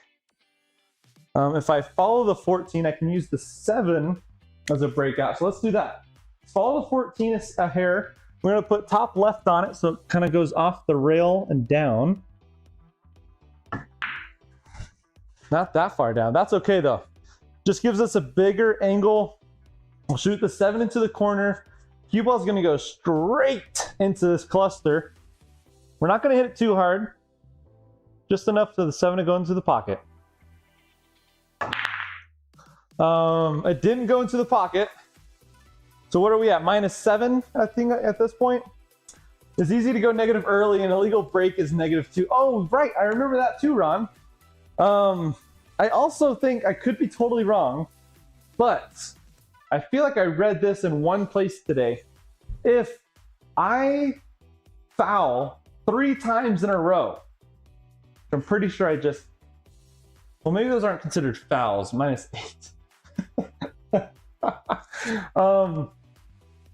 If I follow the 14, I can use the 7 as a breakout. So let's do that. Follow the 14 a hair. We're going to put top left on it so it kind of goes off the rail and down. Not that far down. That's okay though. Just gives us a bigger angle. We'll shoot the 7 into the corner. Cue ball is going to go straight into this cluster. We're not going to hit it too hard. Just enough for the 7 to go into the pocket. It didn't go into the pocket. So what are we at? -7, I think, at this point. It's easy to go negative early, and illegal break is -2. Oh, right. I remember that too, Ron. I also think I could be totally wrong, but I feel like I read this in one place today. If I foul 3 times in a row, I'm pretty sure well, maybe those aren't considered fouls, -8.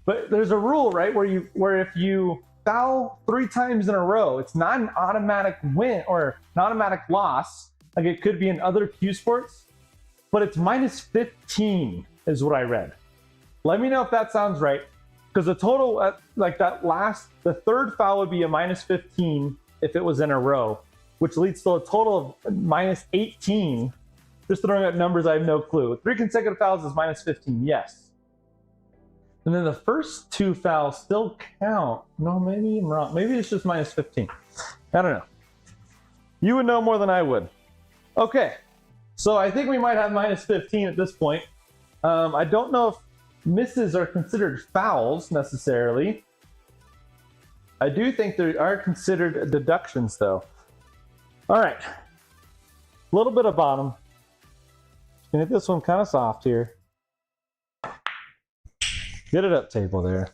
But there's a rule, right, where if you foul 3 times in a row, it's not an automatic win or an automatic loss, like it could be in other cue sports, but it's -15 is what I read. Let me know if that sounds right, because the total, like the third foul would be a -15 if it was in a row, which leads to a total of -18. Just throwing out numbers, I have no clue. 3 consecutive fouls is -15, yes. And then the first 2 fouls still count. No, maybe I'm wrong. Maybe it's just -15. I don't know. You would know more than I would. Okay, so I think we might have -15 at this point. I don't know if misses are considered fouls necessarily. I do think there are considered deductions though. All right, a little bit of bottom. Gonna hit this one kind of soft here. Get it up table there.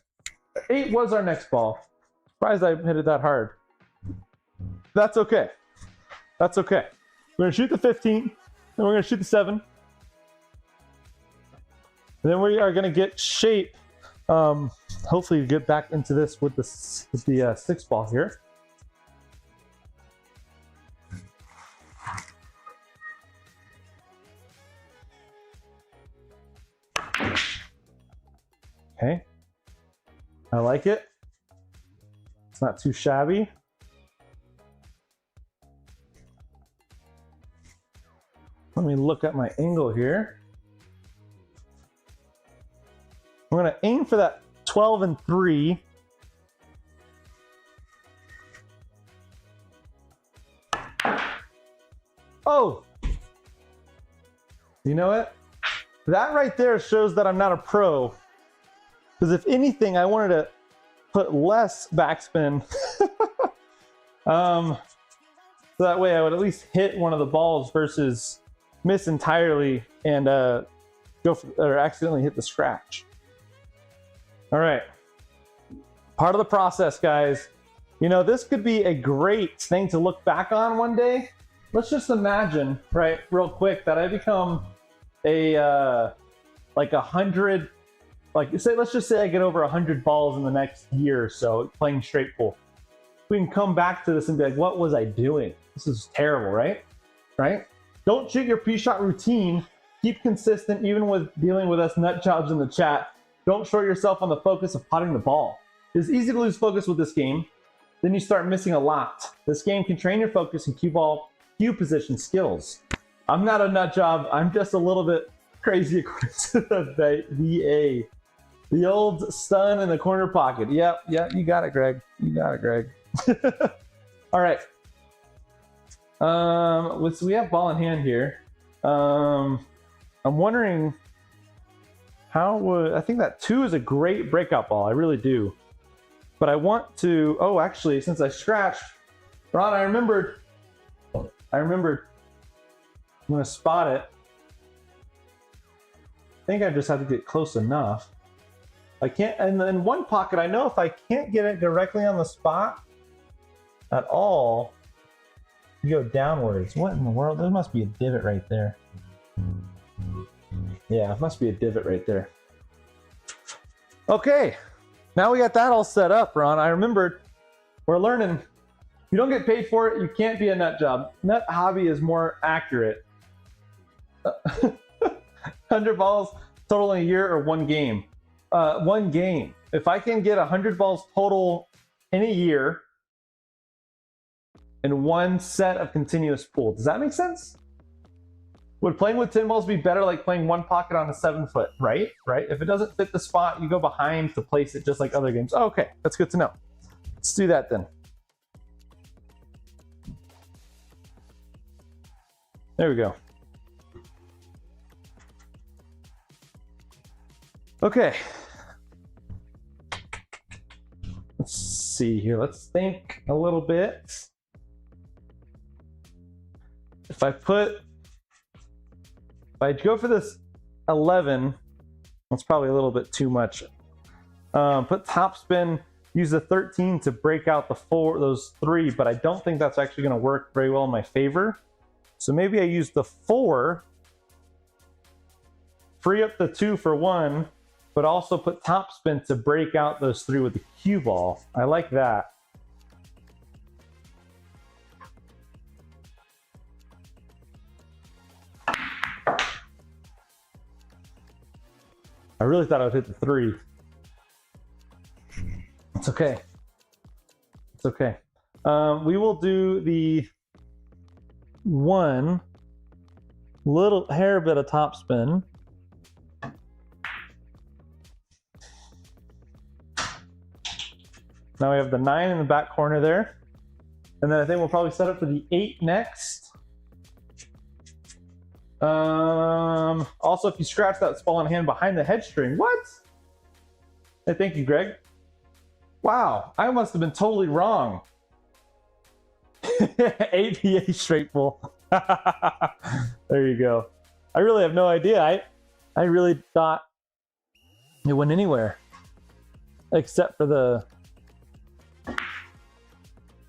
8 was our next ball. Surprised I hit it that hard. That's okay. That's okay. We're gonna shoot the 15, then we're gonna shoot the 7. And then we are gonna get shape. Hopefully get back into this with the 6 ball here. Okay, I like it. It's not too shabby. Let me look at my angle here. I'm gonna aim for that 12 and 3. Oh, you know what? That right there shows that I'm not a pro. Because if anything, I wanted to put less backspin. So that way I would at least hit one of the balls versus miss entirely and or accidentally hit the scratch. All right. Part of the process, guys. You know, this could be a great thing to look back on one day. Let's just imagine, right, real quick, that I become a like 100 like say, let's just say I get over 100 balls in the next year or so playing straight pool. We can come back to this and be like, what was I doing? This is terrible, right? Right? Don't shoot your pre-shot routine. Keep consistent, even with dealing with us nut jobs in the chat. Don't short yourself on the focus of potting the ball. It's easy to lose focus with this game. Then you start missing a lot. This game can train your focus and cue position skills. I'm not a nut job. I'm just a little bit crazy according to the VA. The old stun in the corner pocket. Yep, you got it, Greg. You got it, Greg. All right. So we have ball in hand here. I'm wondering I think that 2 is a great breakout ball. I really do. But I want to, actually, since I scratched, Ron, I remembered, I'm gonna spot it. I think I just have to get close enough. I can't, and then one pocket, I know if I can't get it directly on the spot at all, you go downwards. What in the world? There must be a divot right there. Yeah, it must be a divot right there. Okay, now we got that all set up, Ron. I remembered, we're learning. If you don't get paid for it, you can't be a nut job. Nut hobby is more accurate. 100 balls total in a year or one game? One game. If I can get 100 balls total in a year in one set of continuous pool, does that make sense? Would playing with 10 balls be better like playing one pocket on a 7-foot, right? Right? If it doesn't fit the spot, you go behind to place it just like other games. Oh, okay, that's good to know. Let's do that then. There we go. Okay. Let's see here. Let's think a little bit. If I go for this 11, that's probably a little bit too much. Put top spin, use the 13 to break out those 3, but I don't think that's actually going to work very well in my favor. So maybe I use the 4, free up the 2 for 1, but also put top spin to break out those 3 with the cue ball. I like that. I really thought I would hit the 3. It's okay. It's okay. We will do the 1 little hair bit of top spin. Now we have the 9 in the back corner there. And then I think we'll probably set up for the 8 next. Also, if you scratch that ball in hand behind the head string, what? Hey, thank you, Greg. Wow, I must have been totally wrong. APA straight pull. There you go. I really have no idea. I really thought it went anywhere except for the.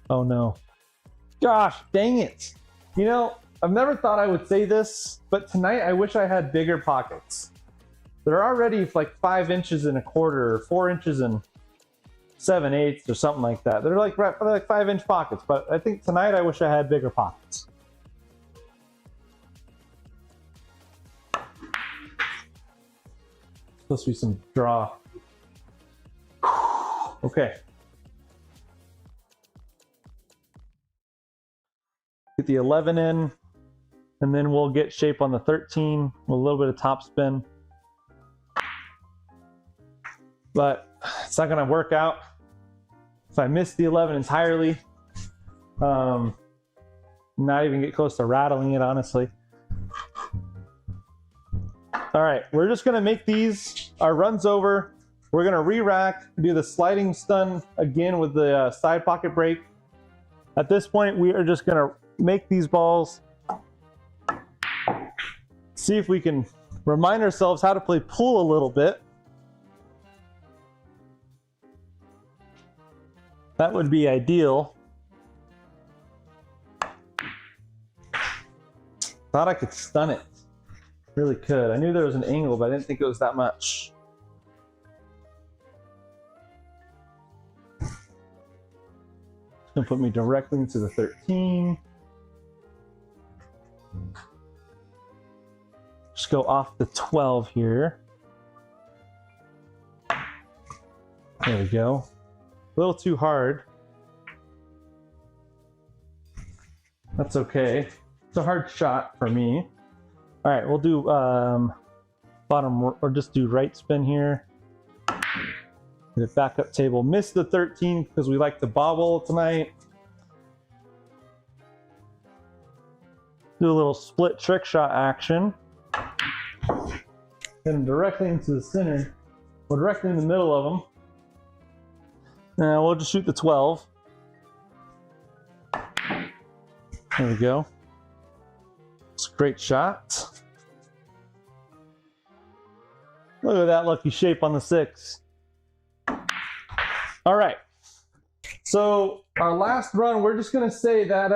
Oh no. Gosh, dang it. You know, I've never thought I would say this, but tonight I wish I had bigger pockets. They're already like 5 inches and a quarter, or 4 inches and 7/8 or something like that. They're like 5-inch pockets, but I think tonight I wish I had bigger pockets. Supposed to be some draw. Okay. Get the 11 in, and then we'll get shape on the 13 with a little bit of top spin. But it's not gonna work out if I miss the 11 entirely. Not even get close to rattling it, honestly. All right, we're just gonna make these our runs over. We're gonna re-rack, do the sliding stun again with the side pocket break. At this point, we are just gonna make these balls. See if we can remind ourselves how to play pool a little bit. That would be ideal. Thought I could stun it. Really could. I knew there was an angle, but I didn't think it was that much. Gonna put me directly into the 13. Just go off the 12 here. There we go. A little too hard. That's okay. It's a hard shot for me. All right, we'll do bottom, or just do right spin here. The backup table. Missed the 13 because we like to bobble tonight. Do a little split trick shot action. Get them directly into the center. Or directly in the middle of them. Now we'll just shoot the 12. There we go. It's a great shot. Look at that lucky shape on the 6. All right. So our last run, we're just gonna say that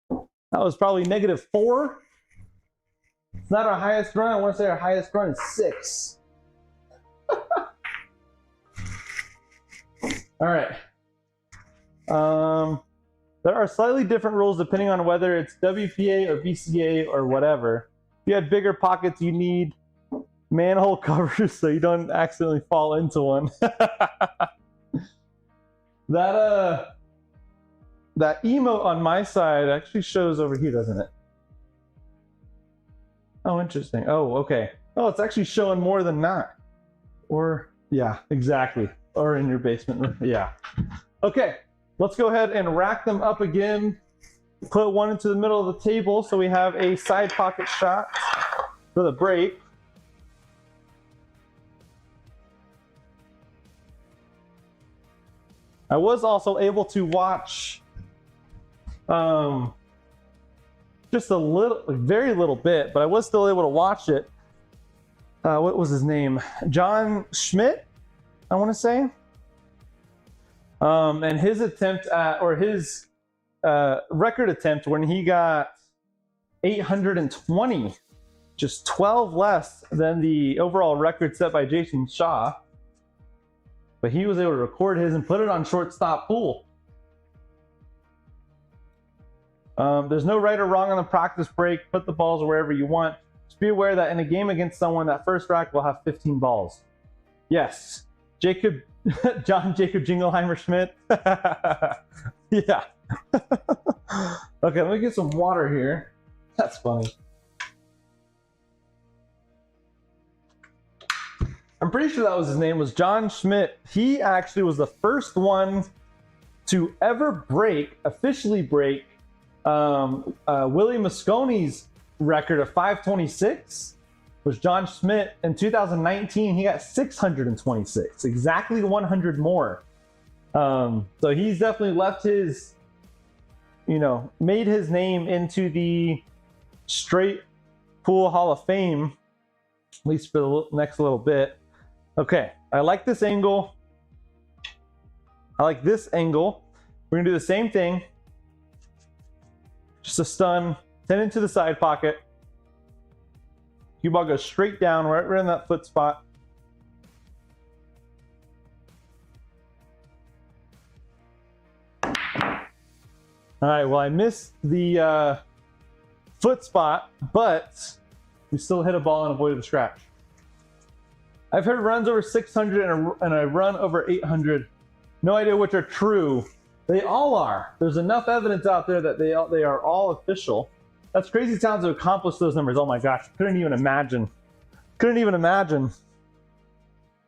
that was probably -4. It's not our highest run. I want to say our highest run is 6. All right. There are slightly different rules depending on whether it's WPA or VCA or whatever. If you have bigger pockets, you need manhole covers so you don't accidentally fall into one. That emote on my side actually shows over here, doesn't it? Oh, interesting. Oh, okay. Oh, it's actually showing more than that. Or, yeah, exactly. Or in your basement room. Yeah. Okay, let's go ahead and rack them up again. Put one into the middle of the table so we have a side pocket shot for the break. I was also able to watch just a little, very little bit, but I was still able to watch it. What was his name? John Schmidt, I want to say. And his attempt at, or his record attempt when he got 820, just 12 less than the overall record set by Jason Shaw. But he was able to record his and put it on shortstop pool. There's no right or wrong on the practice break. Put the balls wherever you want. Just be aware that in a game against someone, that first rack will have 15 balls. Yes. John Jacob Jingleheimer Schmidt. Yeah. Okay, let me get some water here. That's funny. I'm pretty sure that was his name, was John Schmidt. He actually was the first one to ever break, officially break, Willie Mosconi's record of 526. Was John Schmidt in 2019. He got 626, exactly 100 more. So he's definitely left his, made his name into the straight pool Hall of Fame, at least for the next little bit. Okay, I like this angle. I like this angle. We're gonna do the same thing. Just a stun, 10 into the side pocket. Cue ball goes straight down, right in that foot spot. All right, well, I missed the foot spot, but we still hit a ball and avoided the scratch. I've heard runs over 600 and a run over 800. No idea which are true. They all are. There's enough evidence out there that they are all official. That's crazy sounds to accomplish those numbers. Oh my gosh, couldn't even imagine. Couldn't even imagine.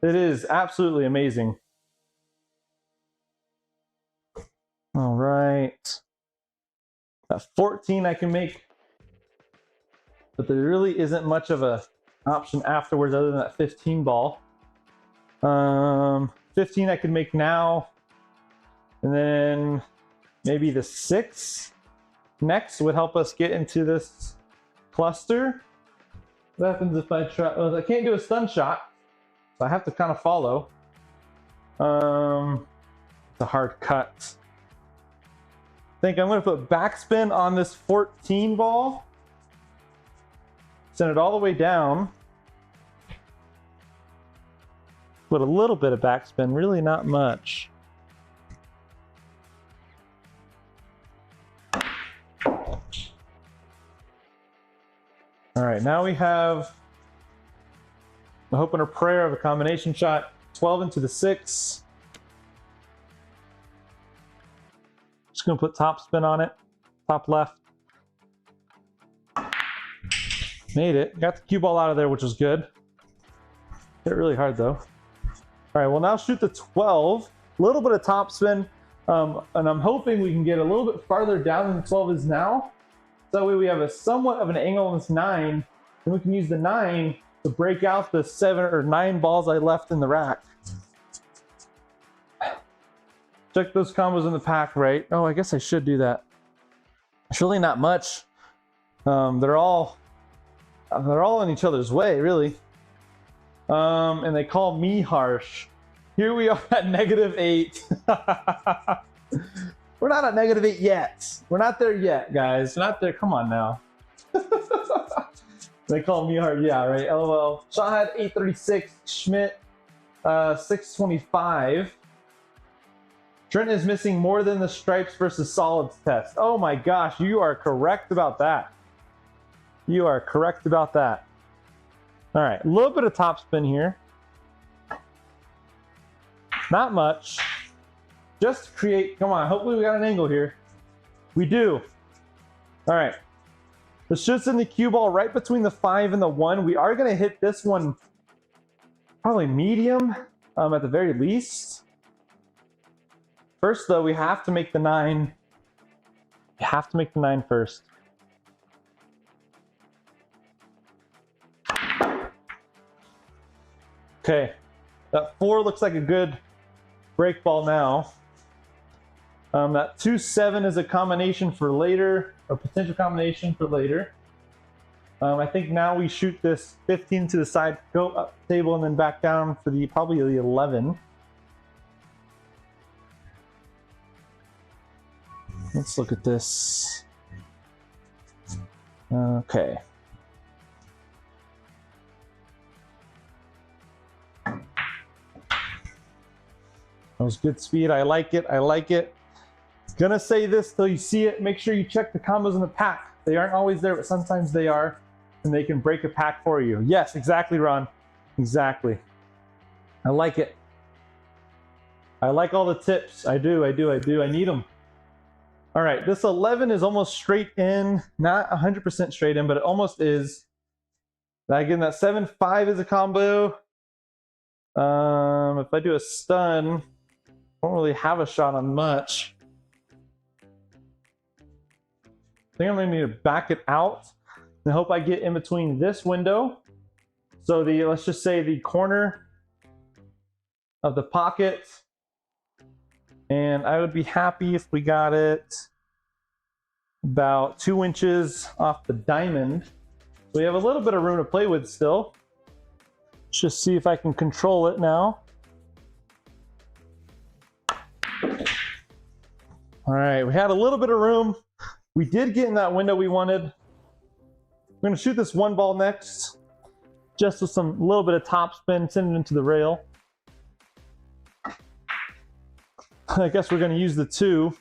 It is absolutely amazing. All right. That 14 I can make, but there really isn't much of a option afterwards other than that 15 ball. 15 I can make now, and then maybe the 6 next would help us get into this cluster. What happens if I try? Well, I can't do a stun shot, so I have to kind of follow. It's a hard cut. I think I'm going to put backspin on this 14 ball. Send it all the way down. Put a little bit of backspin, really not much. right, now we have a hope and a prayer of a combination shot. 12 into the 6. Just gonna put top spin on it, top left. Made it. Got the cue ball out of there, which was good. Hit really hard though. All right, we'll now shoot the 12. A little bit of top spin, and I'm hoping we can get a little bit farther down than the 12 is now. So that way we have a somewhat of an angle on this 9, and we can use the 9 to break out the 7 or 9 balls I left in the rack. Check those combos in the pack, right? Oh, I guess I should do that. It's really not much. They're all in each other's way, really. And they call me harsh. Here we are at -8. We're not at -8 yet. We're not there yet, guys. We're not there. Come on now. They call me hard. Yeah, right. LOL. Sean had 836. Schmidt 625. Trent is missing more than the stripes versus solids test. Oh my gosh, you are correct about that. You are correct about that. All right, a little bit of top spin here. Not much. Just to create, come on, hopefully we got an angle here. We do. All right. Let's just send the cue ball right between the 5 and the 1. We are gonna hit this one probably medium at the very least. First though, we have to make the 9. You have to make the 9 first. Okay, that 4 looks like a good break ball now. That 2-7 is a combination for later, a potential combination for later. I think now we shoot this 15 to the side, go up the table, and then back down for the probably the 11. Let's look at this. Okay. That was good speed. I like it. I like it. Gonna say this till you see it. Make sure you check the combos in the pack. They aren't always there, but sometimes they are, and they can break a pack for you. Yes, exactly, Ron. Exactly. I like it. I like all the tips. I do. I need them. All right, this 11 is almost straight in. Not 100% straight in, but it almost is. Again, that 7-5 is a combo. If I do a stun, I don't really have a shot on much. I think I'm gonna need to back it out and hope I get in between this window. So the, let's just say the corner of the pocket. And I would be happy if we got it about 2 inches off the diamond. So we have a little bit of room to play with still. Let's just see if I can control it now. All right, we had a little bit of room. We did get in that window we wanted. We're gonna shoot this 1 ball next, just with some little bit of top spin, send it into the rail. I guess we're gonna use the 2.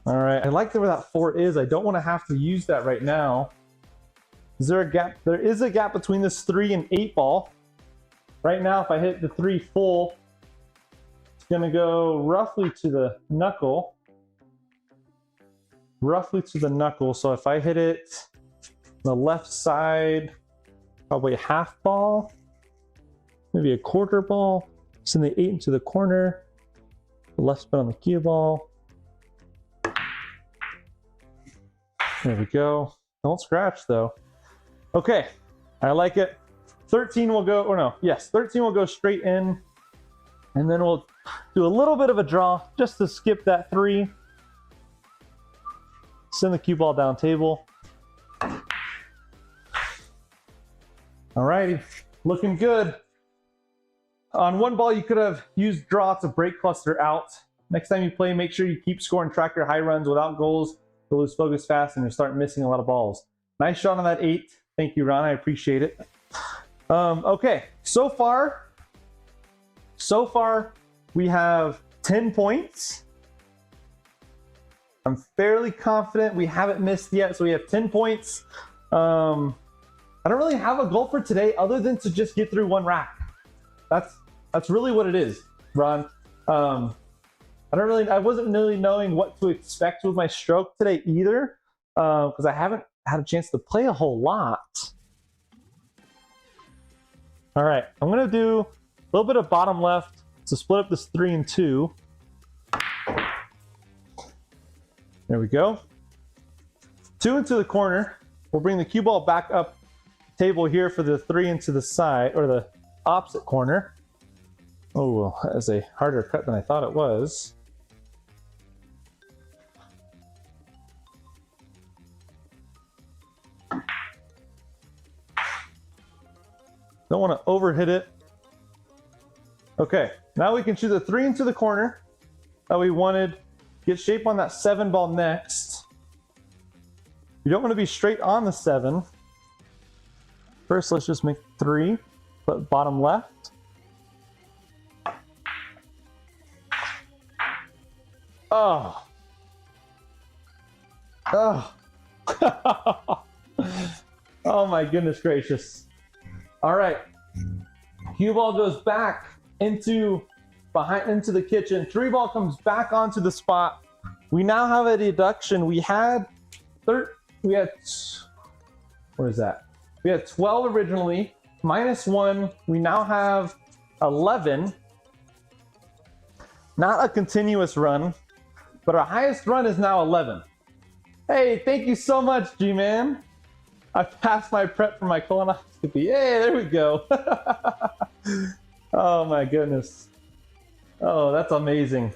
All right, I like where that 4 is. I don't wanna have to use that right now. Is there a gap? There is a gap between this 3 and 8 ball. Right now, if I hit the 3 full, it's gonna go roughly to the knuckle. Roughly to the knuckle. So if I hit it the left side, probably a half ball, maybe a quarter ball. Send the 8 into the corner, the left spin on the cue ball. There we go. Don't scratch though. Okay, I like it. 13 will go, or no, yes, 13 will go straight in. And then we'll do a little bit of a draw just to skip that 3. Send the cue ball down table. All righty, looking good. On 1 ball, you could have used draw to break cluster out. Next time you play, make sure you keep score and track your high runs without goals. You'll lose focus fast and you start missing a lot of balls. Nice shot on that 8. Thank you, Ron. I appreciate it. Okay, so far we have 10 points. I'm fairly confident we haven't missed yet, so we have 10 points. I don't really have a goal for today other than to just get through one rack. That's really what it is, Ron. I wasn't really knowing what to expect with my stroke today either, because I haven't had a chance to play a whole lot. All right, I'm gonna do a little bit of bottom left to split up this 3 and 2. There we go. 2 into the corner. We'll bring the cue ball back up table here for the 3 into the side, or the opposite corner. Oh, that is a harder cut than I thought it was. Don't want to overhit it. Okay, now we can shoot the 3 into the corner that we wanted. Get shape on that 7 ball next. You don't want to be straight on the 7. First, let's just make 3, put bottom left. Oh. Oh. Oh my goodness gracious. All right. Cue ball goes back into the kitchen. 3 ball comes back onto the spot. We now have a deduction. We had what is that? We had 12 originally, -1. We now have 11. Not a continuous run, but our highest run is now 11. Hey, thank you so much, G-Man. I passed my prep for my colonoscopy. Hey, there we go. Oh my goodness. Oh, that's amazing.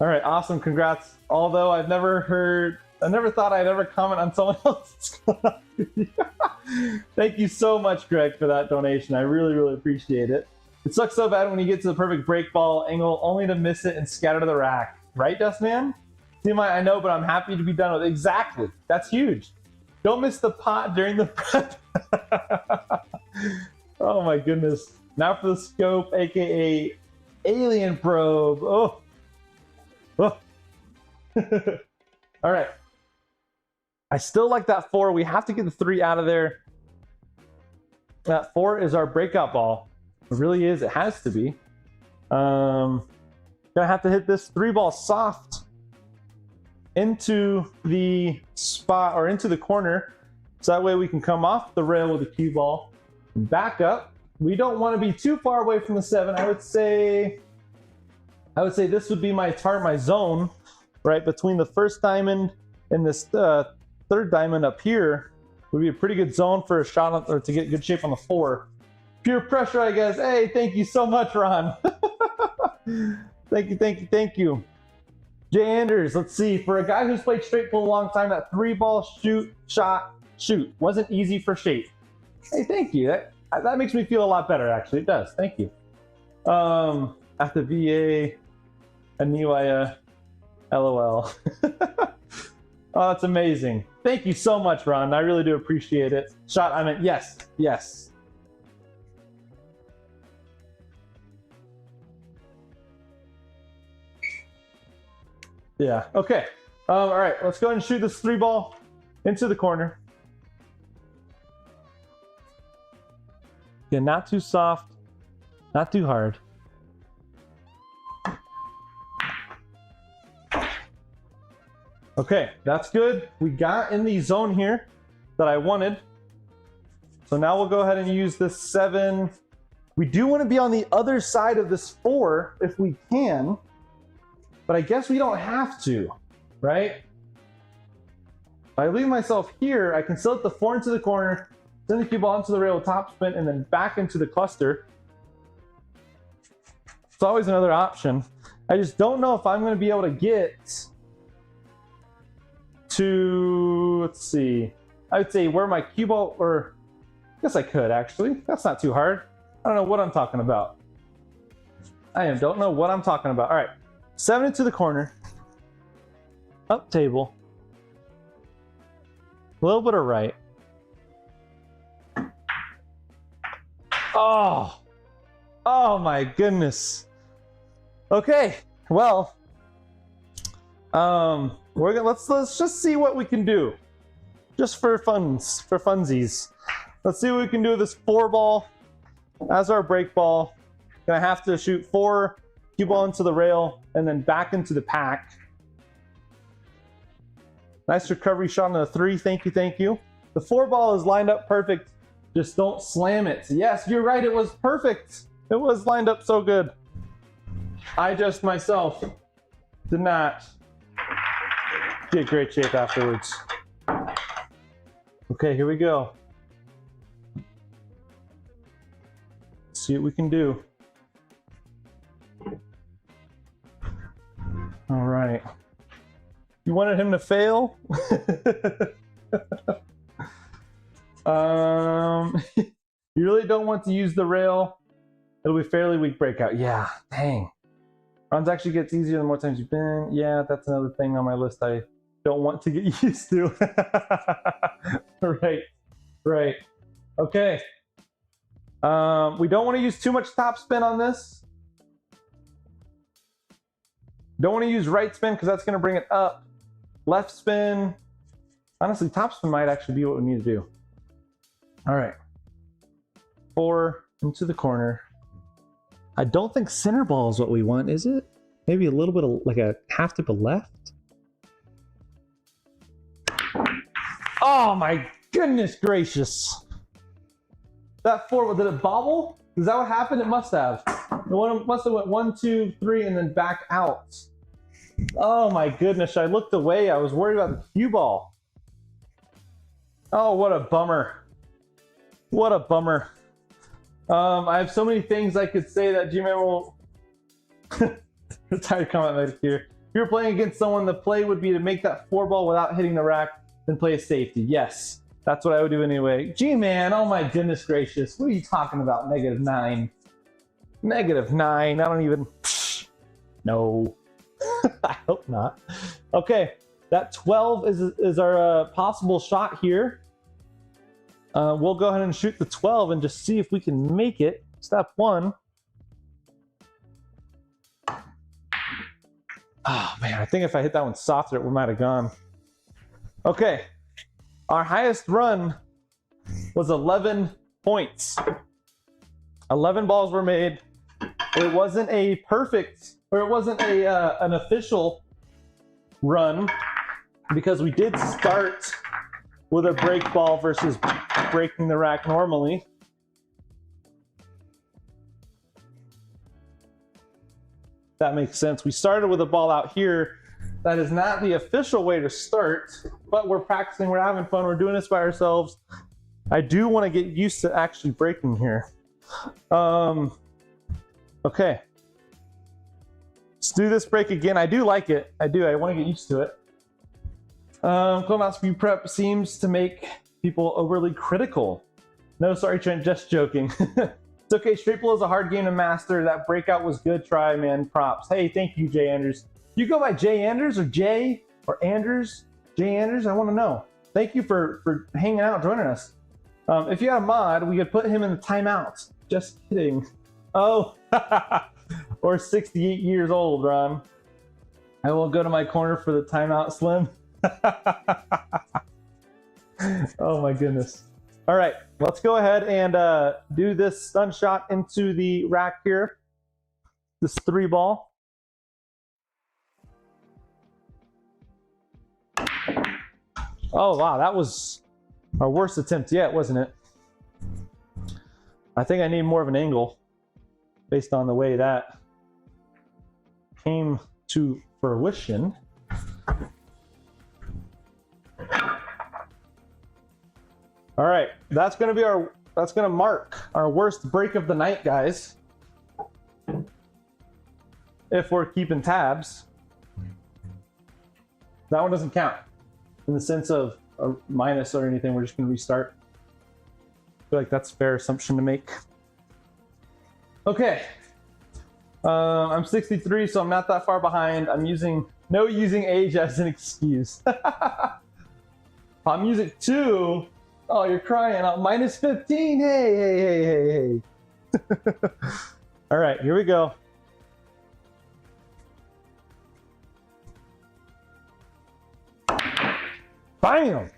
All right, awesome, congrats. Although I never thought I'd ever comment on someone else's colonoscopy. Thank you so much, Greg, for that donation. I really, really appreciate it. It sucks so bad when you get to the perfect break ball angle only to miss it and scatter to the rack. Right, Dustman? TMI, I know, but I'm happy to be done with it. Exactly. That's huge. Don't miss the pot during the prep. Oh my goodness. Now for the scope, aka alien probe. Oh. Oh. All right. I still like that 4. We have to get the 3 out of there. That 4 is our breakout ball. It really is. It has to be. Gonna have to hit this 3 ball soft into the spot, or into the corner, so that way we can come off the rail with the cue ball and back up. We don't want to be too far away from the 7. I would say this would be my target, my zone, right between the first diamond and this third diamond up here would be a pretty good zone for a shot on, or to get good shape on the 4. Pure pressure, I guess. Hey, thank you so much, Ron. Thank you. Jay Anders, let's see. For a guy who's played straight for a long time, that 3 ball shoot wasn't easy for shape. Hey, thank you. That makes me feel a lot better, actually. It does. Thank you. After VA, Aniwaya, LOL. Oh, that's amazing. Thank you so much, Ron. I really do appreciate it. Shot, I meant yes. Yes. Yeah, okay. All right, let's go ahead and shoot this 3 ball into the corner. Yeah, not too soft, not too hard. Okay, that's good. We got in the zone here that I wanted. So now we'll go ahead and use this 7. We do want to be on the other side of this 4 if we can. But I guess we don't have to, right? If I leave myself here, I can still hit the 4 into the corner, send the cue ball into the rail with top spin, and then back into the cluster. It's always another option. I just don't know if I'm going to be able to get to, let's see, I would say where my cue ball, or I guess I could actually. That's not too hard. I don't know what I'm talking about. Don't know what I'm talking about. All right. 7 into the corner, up table, a little bit of right. Oh my goodness. Okay, well, let's just see what we can do. Just for funsies. Let's see what we can do with this 4 ball as our break ball. Gonna have to shoot 4 cue ball into the rail and then back into the pack. Nice recovery shot on the 3. Thank you, thank you. The 4 ball is lined up perfect. Just don't slam it. Yes, you're right. It was perfect. It was lined up so good. I just myself did not get great shape afterwards. Okay, here we go. Let's see what we can do. All right. You wanted him to fail? You really don't want to use the rail. It'll be fairly weak breakout. Yeah, dang. Runs actually gets easier the more times you've been. Yeah, that's another thing on my list I don't want to get used to. Right. Okay. We don't want to use too much topspin on this. Don't want to use right spin because that's going to bring it up. Left spin. Honestly, topspin might actually be what we need to do. All right. 4 into the corner. I don't think center ball is what we want, is it? Maybe a little bit of like a half tip of left. Oh my goodness gracious. That 4, did it bobble? Is that what happened? It must have. The one must have went 1, 2, 3 and then back out. Oh my goodness, I looked away. I was worried about the cue ball. Oh, what a bummer. What a bummer. I have so many things I could say that G-Man will... Retired comment medic here. If you're playing against someone, the play would be to make that 4 ball without hitting the rack, then play a safety. Yes, that's what I would do anyway. G-Man, oh my goodness gracious. What are you talking about? -9. -9. I don't even... No. I hope not. Okay, that 12 is our possible shot here. We'll go ahead and shoot the 12 and just see if we can make it. Step 1. Oh man, I think if I hit that one softer, it might have gone. Okay, our highest run was 11 points. 11 balls were made. It wasn't a perfect, or it wasn't an official run because we did start with a break ball versus breaking the rack normally. That makes sense. We started with a ball out here. That is not the official way to start, but we're practicing, we're having fun, we're doing this by ourselves. I do want to get used to actually breaking here. Okay. Let's do this break again. I do like it. I do. I want to get used to it. Colonoscopy prep seems to make people overly critical. No, sorry, Trent, just joking. It's okay. Straight pull is a hard game to master. That breakout was good try, man. Props. Hey, thank you, Jay Anders. You go by Jay Anders or Jay or Anders? Jay Anders? I want to know. Thank you for hanging out, joining us. If you had a mod, we could put him in the timeout. Just kidding. Oh, or 68 years old, Ron. I will go to my corner for the timeout, Slim. Oh my goodness. All right, let's go ahead and do this stun shot into the rack here. This 3 ball. Oh wow, that was our worst attempt yet, wasn't it? I think I need more of an angle based on the way that came to fruition. All right, that's gonna mark our worst break of the night, guys. If we're keeping tabs. That one doesn't count in the sense of a minus or anything. We're just gonna restart. I feel like that's a fair assumption to make. Okay. I'm 63, so I'm not that far behind. I'm using age as an excuse. I'm using 2. Oh, you're crying out. Minus 15. Hey. All right, here we go. Bam!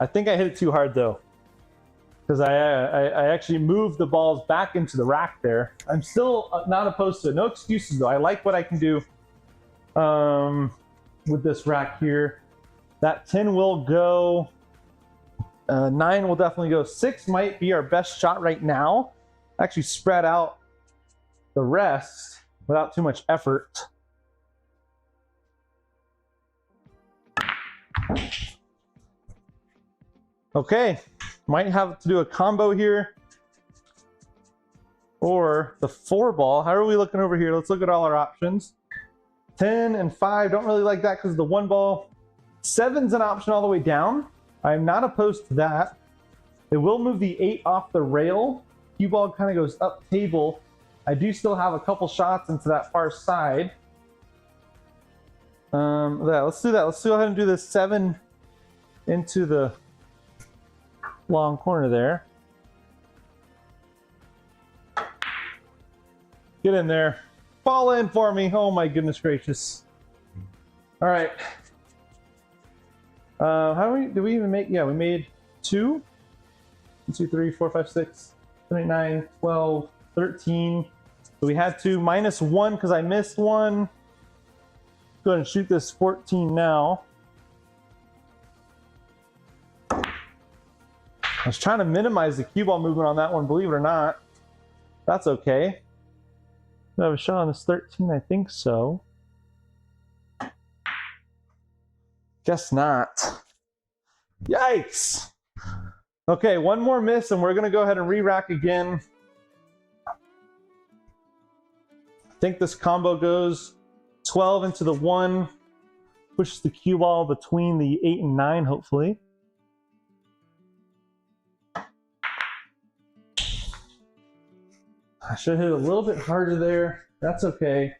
I think I hit it too hard though, because I actually moved the balls back into the rack there. I'm still not opposed to it. No excuses though. I like what I can do with this rack here. That 10 will go. 9 will definitely go. 6 might be our best shot right now. Actually spread out the rest without too much effort. Okay, might have to do a combo here. Or the 4 ball. How are we looking over here? Let's look at all our options. 10 and 5, don't really like that because of the 1 ball. 7's an option all the way down. I'm not opposed to that. It will move the 8 off the rail. Cue ball kind of goes up table. I do still have a couple shots into that far side. Let's do that. Let's go ahead and do this 7 into the long corner there. Get in there. Fall in for me. Oh my goodness gracious. All right. How do we even make? Yeah, we made 2. 1, 2, 3, 4, 5, 6, 7, 8, 9, 12, 13. So we had 2 minus 1 because I missed 1. Go ahead and shoot this 14 now. I was trying to minimize the cue ball movement on that one, believe it or not. That's okay. Do I have a shot on this 13? I think so. Guess not. Yikes. Okay, 1 more miss and we're going to go ahead and re-rack again. I think this combo goes 12 into the 1. Pushes the cue ball between the 8 and 9, hopefully. I should hit a little bit harder there. That's okay.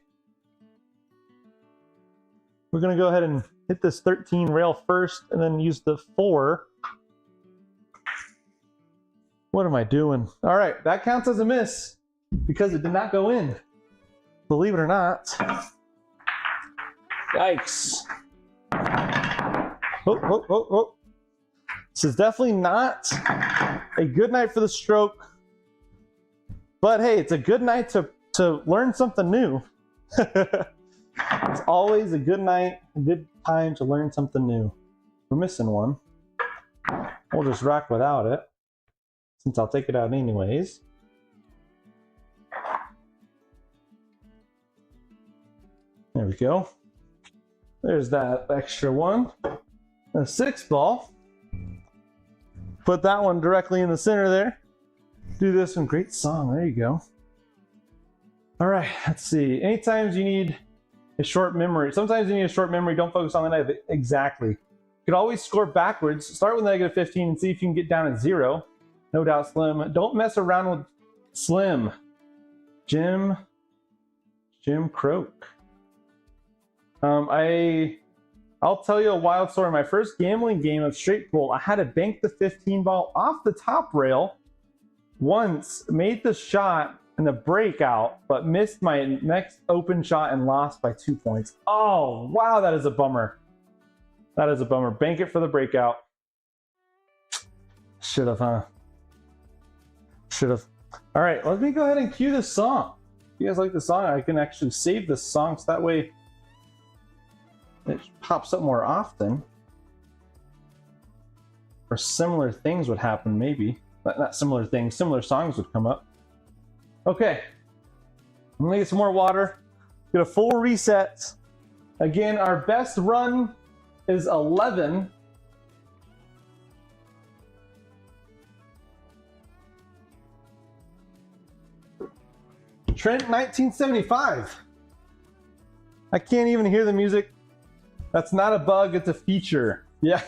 We're going to go ahead and hit this 13 rail first and then use the 4. What am I doing? All right, that counts as a miss because it did not go in. Believe it or not. Yikes. Oh. This is definitely not a good night for the stroke. But hey, it's a good night to learn something new. It's always a good night, a good time to learn something new. We're missing 1. We'll just rack without it, since I'll take it out anyways. There we go. There's that extra 1. A 6 ball. Put that one directly in the center there. Do this one. Great song. There you go. All right, let's see. Anytime you need a short memory, sometimes you need a short memory, don't focus on the negative. Exactly. You could always score backwards. Start with negative 15 and see if you can get down at 0. No doubt, Slim. Don't mess around with Slim. Jim Croak. I'll tell you a wild story. My first gambling game of straight pool, I had to bank the 15 ball off the top rail once, made the shot in the breakout, but missed my next open shot and lost by 2 points. Oh, wow, that is a bummer. That is a bummer. Bank it for the breakout. Should have, huh? Should have. All right, let me go ahead and cue this song. If you guys like the song, I can actually save this song so that way it pops up more often. Or similar things would happen, maybe. Not similar things, similar songs would come up. Okay, I'm gonna get some more water, get a full reset. Again, our best run is 11. Trent 1975. I can't even hear the music. That's not a bug, it's a feature. Yeah.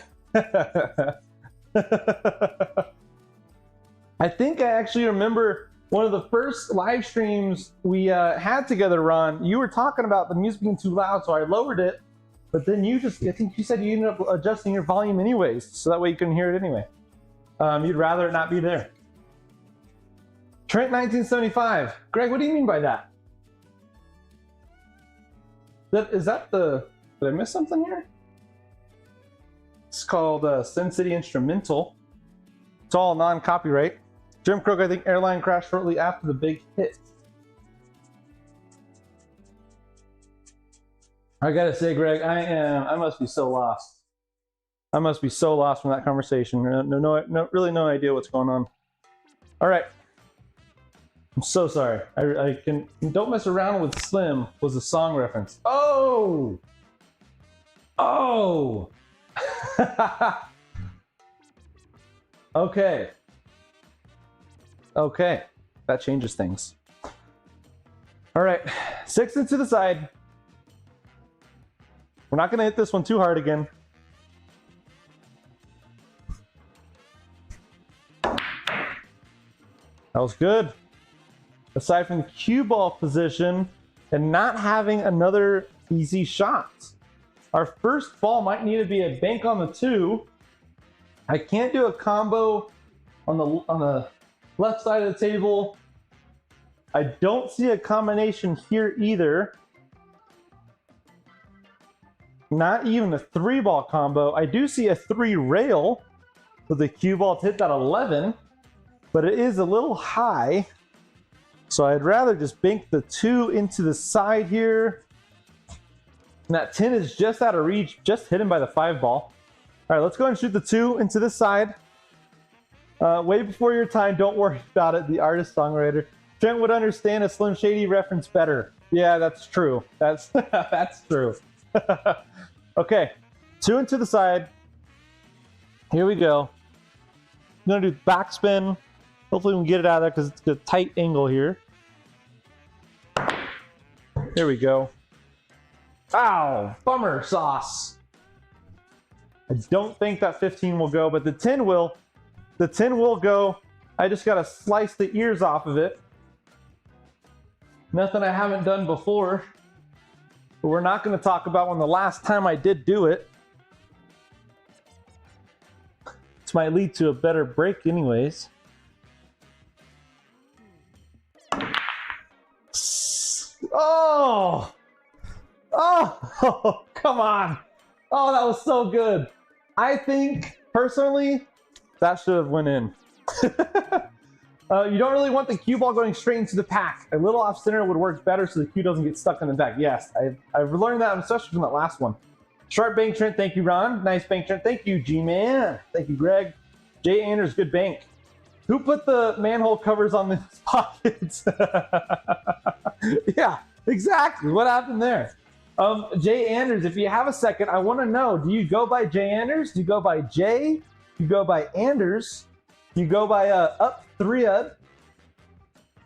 I think I actually remember one of the first live streams we had together, Ron. You were talking about the music being too loud, so I lowered it. But then I think you said you ended up adjusting your volume anyways, so that way you couldn't hear it anyway. You'd rather it not be there. Trent 1975. Greg, what do you mean by that? Did I miss something here? It's called Sin City Instrumental. It's all non-copyright. Jim Crook, I think airline crashed shortly after the big hit. I gotta say, Greg, I must be so lost. I must be so lost from that conversation. Really no idea what's going on. All right. I'm so sorry. I can Don't Mess Around with Slim was a song reference. Oh! Oh! Okay. Okay. That changes things. All right. 6 into the side. We're not going to hit this one too hard again. That was good. Aside from the cue ball position and not having another easy shot. Our first ball might need to be a bank on the 2. I can't do a combo on the left side of the table. I don't see a combination here either. Not even a 3-ball combo. I do see a 3 rail with the cue ball to hit that 11, but it is a little high. So I'd rather just bank the 2 into the side here. And that 10 is just out of reach, just hidden by the 5-ball. All right, let's go ahead and shoot the 2 into this side. Way before your time, don't worry about it. The artist-songwriter. Trent would understand a Slim Shady reference better. Yeah, that's true. That's true. Okay, 2 into the side. Here we go. I'm gonna do backspin. Hopefully we can get it out of there because it's a tight angle here. There we go. Ow, bummer sauce. I don't think that 15 will go, but the 10 will. The 10 will go. I just gotta slice the ears off of it. Nothing I haven't done before. But we're not gonna talk about when the last time I did do it. This might lead to a better break anyways. Oh! Oh! Come on! Oh, that was so good. I think, personally, that should have went in. You don't really want the cue ball going straight into the pack. A little off center would work better so the cue doesn't get stuck in the back. Yes, I've learned that, especially from that last one. Sharp bank, Trent. Thank you, Ron. Nice bank, Trent. Thank you, G-Man. Thank you, Greg. Jay Anders, good bank. Who put the manhole covers on the pockets? Yeah, exactly. What happened there? Jay Anders, if you have a second, I want to know, do you go by Jay Anders? Do you go by Jay? Do you go by Anders? Do you go by up 3? I don't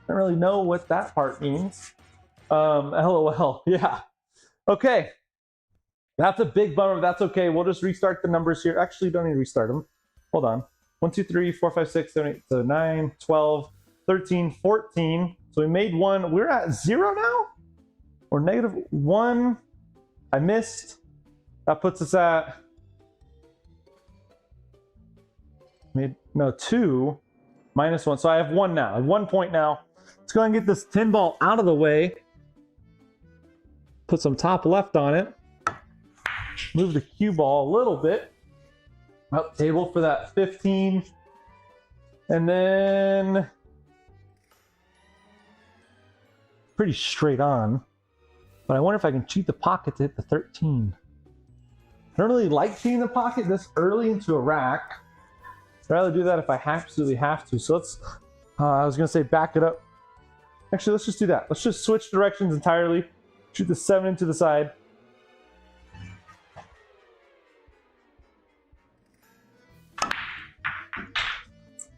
really know what that part means. LOL, yeah. Okay. That's a big bummer. That's okay. We'll just restart the numbers here. Actually, don't need to restart them. Hold on. 1, 2, 3, 4, 5, 6, 7, 8, so 9, 12, 13, 14. So we made 1. We're at 0 now? Or -1. I missed. That puts us at 2 -1. So I have 1 now. I have 1 point now. Let's go ahead and get this 10 ball out of the way. Put some top left on it. Move the cue ball a little bit. Up table for that 15. And then pretty straight on. But I wonder if I can cheat the pocket to hit the 13. I don't really like cheating the pocket this early into a rack. I'd rather do that if I absolutely have to. So let's, I was gonna say back it up. Actually, let's just do that. Let's just switch directions entirely. Shoot the 7 into the side.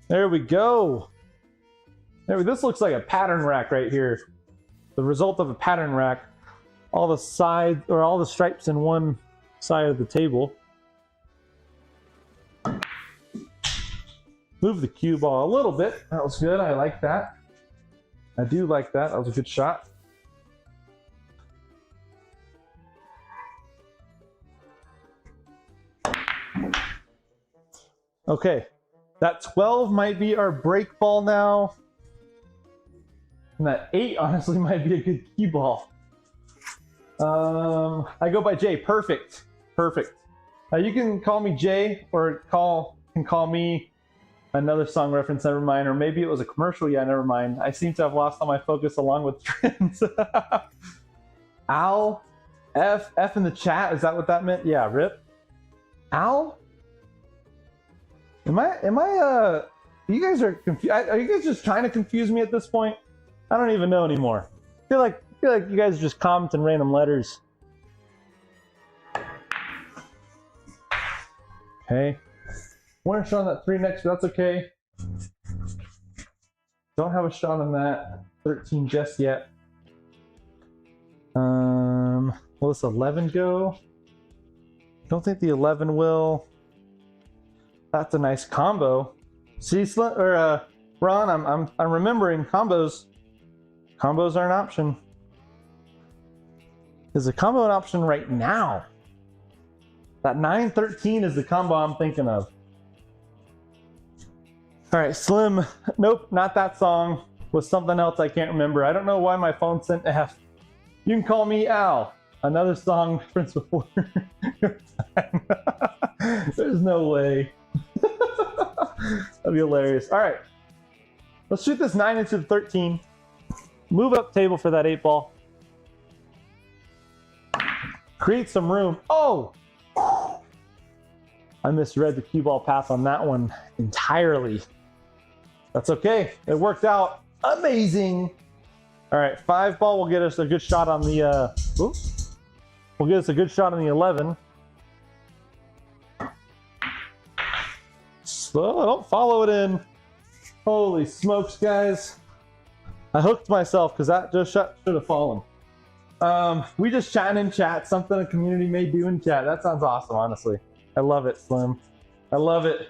There we go. This looks like a pattern rack right here. The result of a pattern rack. All the sides, or all the stripes in one side of the table. Move the cue ball a little bit. That was good. I like that. I do like that. That was a good shot. Okay. That 12 might be our break ball now. And that 8 honestly might be a good cue ball. I go by Jay. Perfect. Perfect. You can call me Jay, or can call me another song reference, never mind. Or maybe it was a commercial, yeah, never mind. I seem to have lost all my focus along with trends. Al, F in the chat, is that what that meant? Yeah, rip. Al? You guys are confused. Are you guys just trying to confuse me at this point? I don't even know anymore. I feel like you guys are just commenting random letters. Okay. Weren't shot on that 3 next, but that's okay. Don't have a shot on that 13 just yet. Will this 11 go? Don't think the 11 will. That's a nice combo. See, Ron, I'm remembering combos. Combos are an option. Is a combo an option right now? That 9-13 is the combo I'm thinking of. All right, Slim. Nope, not that song. Was something else I can't remember. I don't know why my phone sent F. You can call me Al. Another song reference before your time. There's no way. That'd be hilarious. All right, let's shoot this 9 into the 13. Move up table for that 8 ball. Create some room. Oh! I misread the cue ball path on that one entirely. That's okay. It worked out amazing. All right, 5 ball will get us a good shot on the. Will get us a good shot on the 11. Slow. Don't follow it in. Holy smokes, guys! I hooked myself because that just should have fallen. We just chatting in chat. Something a community may do in chat. That sounds awesome, honestly. I love it, Slim. I love it.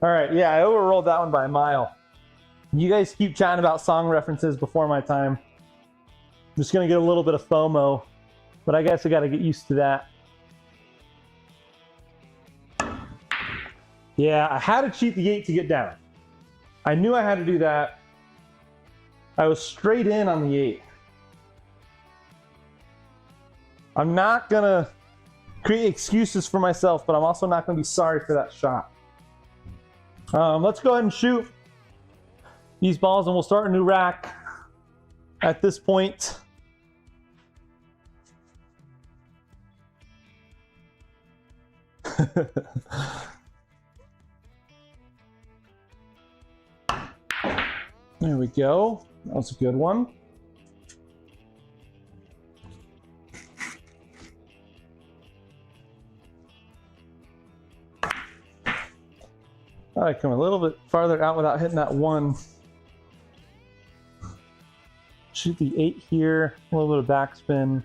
All right, yeah, I overrolled that one by a mile. You guys keep chatting about song references before my time. I'm just gonna get a little bit of FOMO, but I guess I gotta get used to that. Yeah, I had to cheat the 8 to get down. I knew I had to do that. I was straight in on the 8. I'm not gonna create excuses for myself, but I'm also not gonna be sorry for that shot. Let's go ahead and shoot these balls and we'll start a new rack at this point. There we go. That was a good one. I come a little bit farther out without hitting that 1. Shoot the 8 here. A little bit of backspin.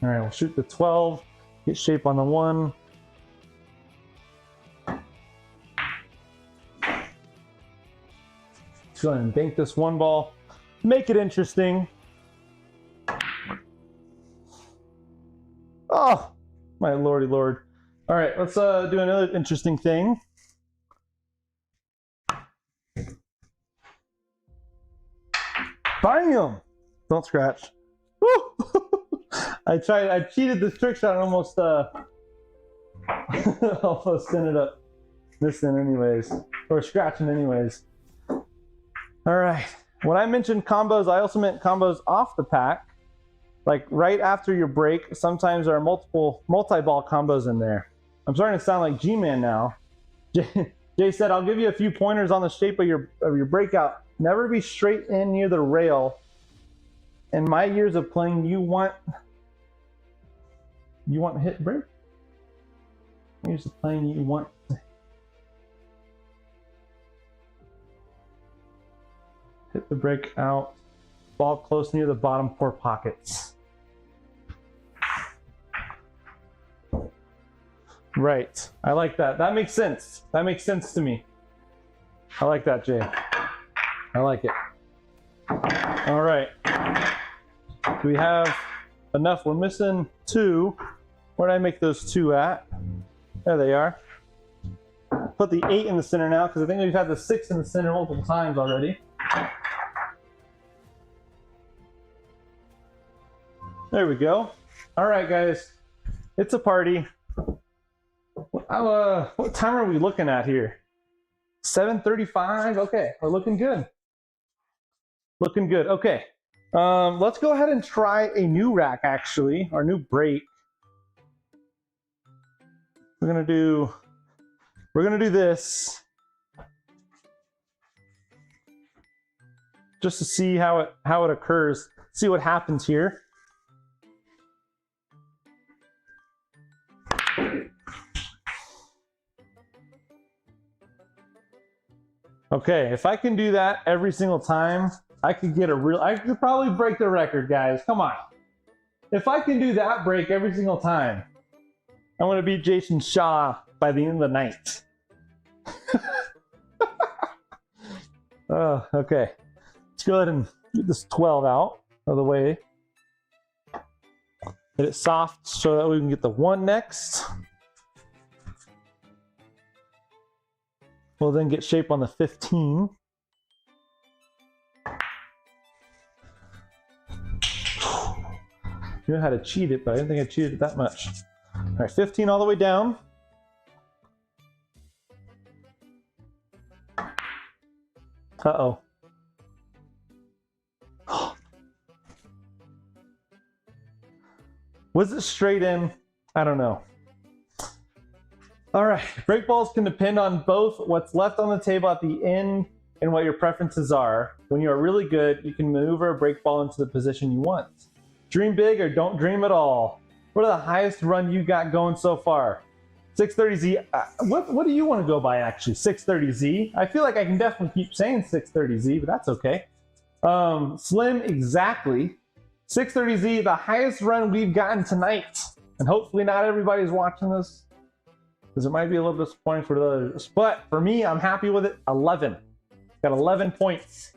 All right, we'll shoot the 12. Get shape on the 1. Let's go ahead and bank this 1 ball. Make it interesting. Oh, my lordy lord. All right, let's do another interesting thing. Bam! Don't scratch. Woo! I cheated this trick shot and almost almost ended up missing anyways, or scratching anyways. All right, when I mentioned combos, I also meant combos off the pack. Like right after your break, sometimes there are multi-ball combos in there. I'm starting to sound like G-Man now. Jay said, I'll give you a few pointers on the shape of your breakout. Never be straight in near the rail. In my years of playing, you want to hit break? Years of playing, you want to hit the break out. Ball close near the bottom 4 pockets. Right. I like that. That makes sense. That makes sense to me. I like that, Jay. I like it. All right. Do we have enough? We're missing 2. Where did I make those 2 at? There they are. Put the 8 in the center now because I think we've had the 6 in the center multiple times already. There we go. All right, guys. It's a party. What time are we looking at here? 7:35. Okay, we're looking good. Looking good. Okay. Let's go ahead and try a new rack, actually, our new break. We're gonna do this just to see how it occurs. See what happens here. Okay, if I can do that every single time, I could probably break the record, guys. Come on. If I can do that break every single time, I'm gonna beat Jason Shaw by the end of the night. Oh, okay. Let's go ahead and get this 12 out of the way. Get it soft so that we can get the 1 next. We'll then get shape on the 15. You know how to cheat it, but I didn't think I cheated it that much. All right, 15 all the way down. Uh-oh. Was it straight in? I don't know. All right, break balls can depend on both what's left on the table at the end and what your preferences are. When you are really good, you can maneuver a break ball into the position you want. Dream big or don't dream at all. What are the highest run you got going so far? 630Z. What do you want to go by, actually? 630Z? I feel like I can definitely keep saying 630Z, but that's okay. Slim, exactly. 630Z, the highest run we've gotten tonight. And hopefully not everybody's watching this, because it might be a little disappointing for the others. But for me, I'm happy with it. 11. Got 11 points.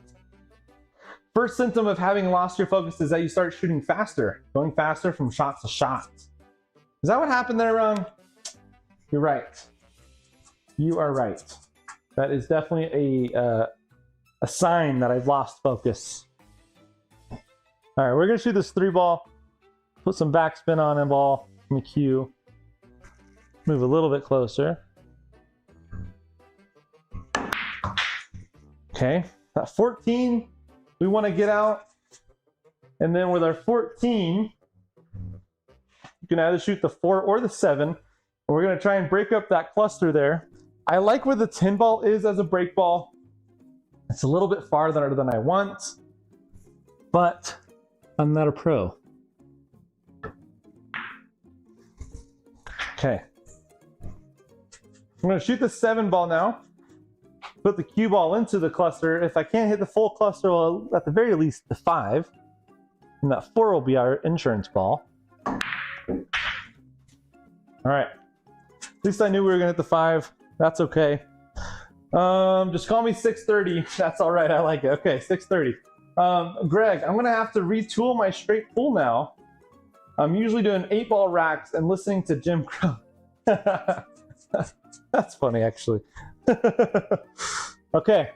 First symptom of having lost your focus is that you start shooting faster, going faster from shot to shot. Is that what happened there, Ron? You're right. You are right. That is definitely a sign that I've lost focus. All right, we're gonna shoot this 3 ball. Put some backspin on the ball in the cue. Move a little bit closer. Okay, that 14 we want to get out. And then with our 14, you can either shoot the 4 or the 7. And we're going to try and break up that cluster there. I like where the 10 ball is as a break ball. It's a little bit farther than I want, but I'm not a pro. Okay. I'm going to shoot the 7 ball now. Put the cue ball into the cluster. If I can't hit the full cluster, well, at the very least the 5. And that 4 will be our insurance ball. All right. At least I knew we were gonna hit the 5. That's okay. Just call me 630. That's all right. I like it. Okay, 630. Greg, I'm gonna have to retool my straight pull now. I'm usually doing 8-ball racks and listening to Jim Crow. That's funny, actually. Okay.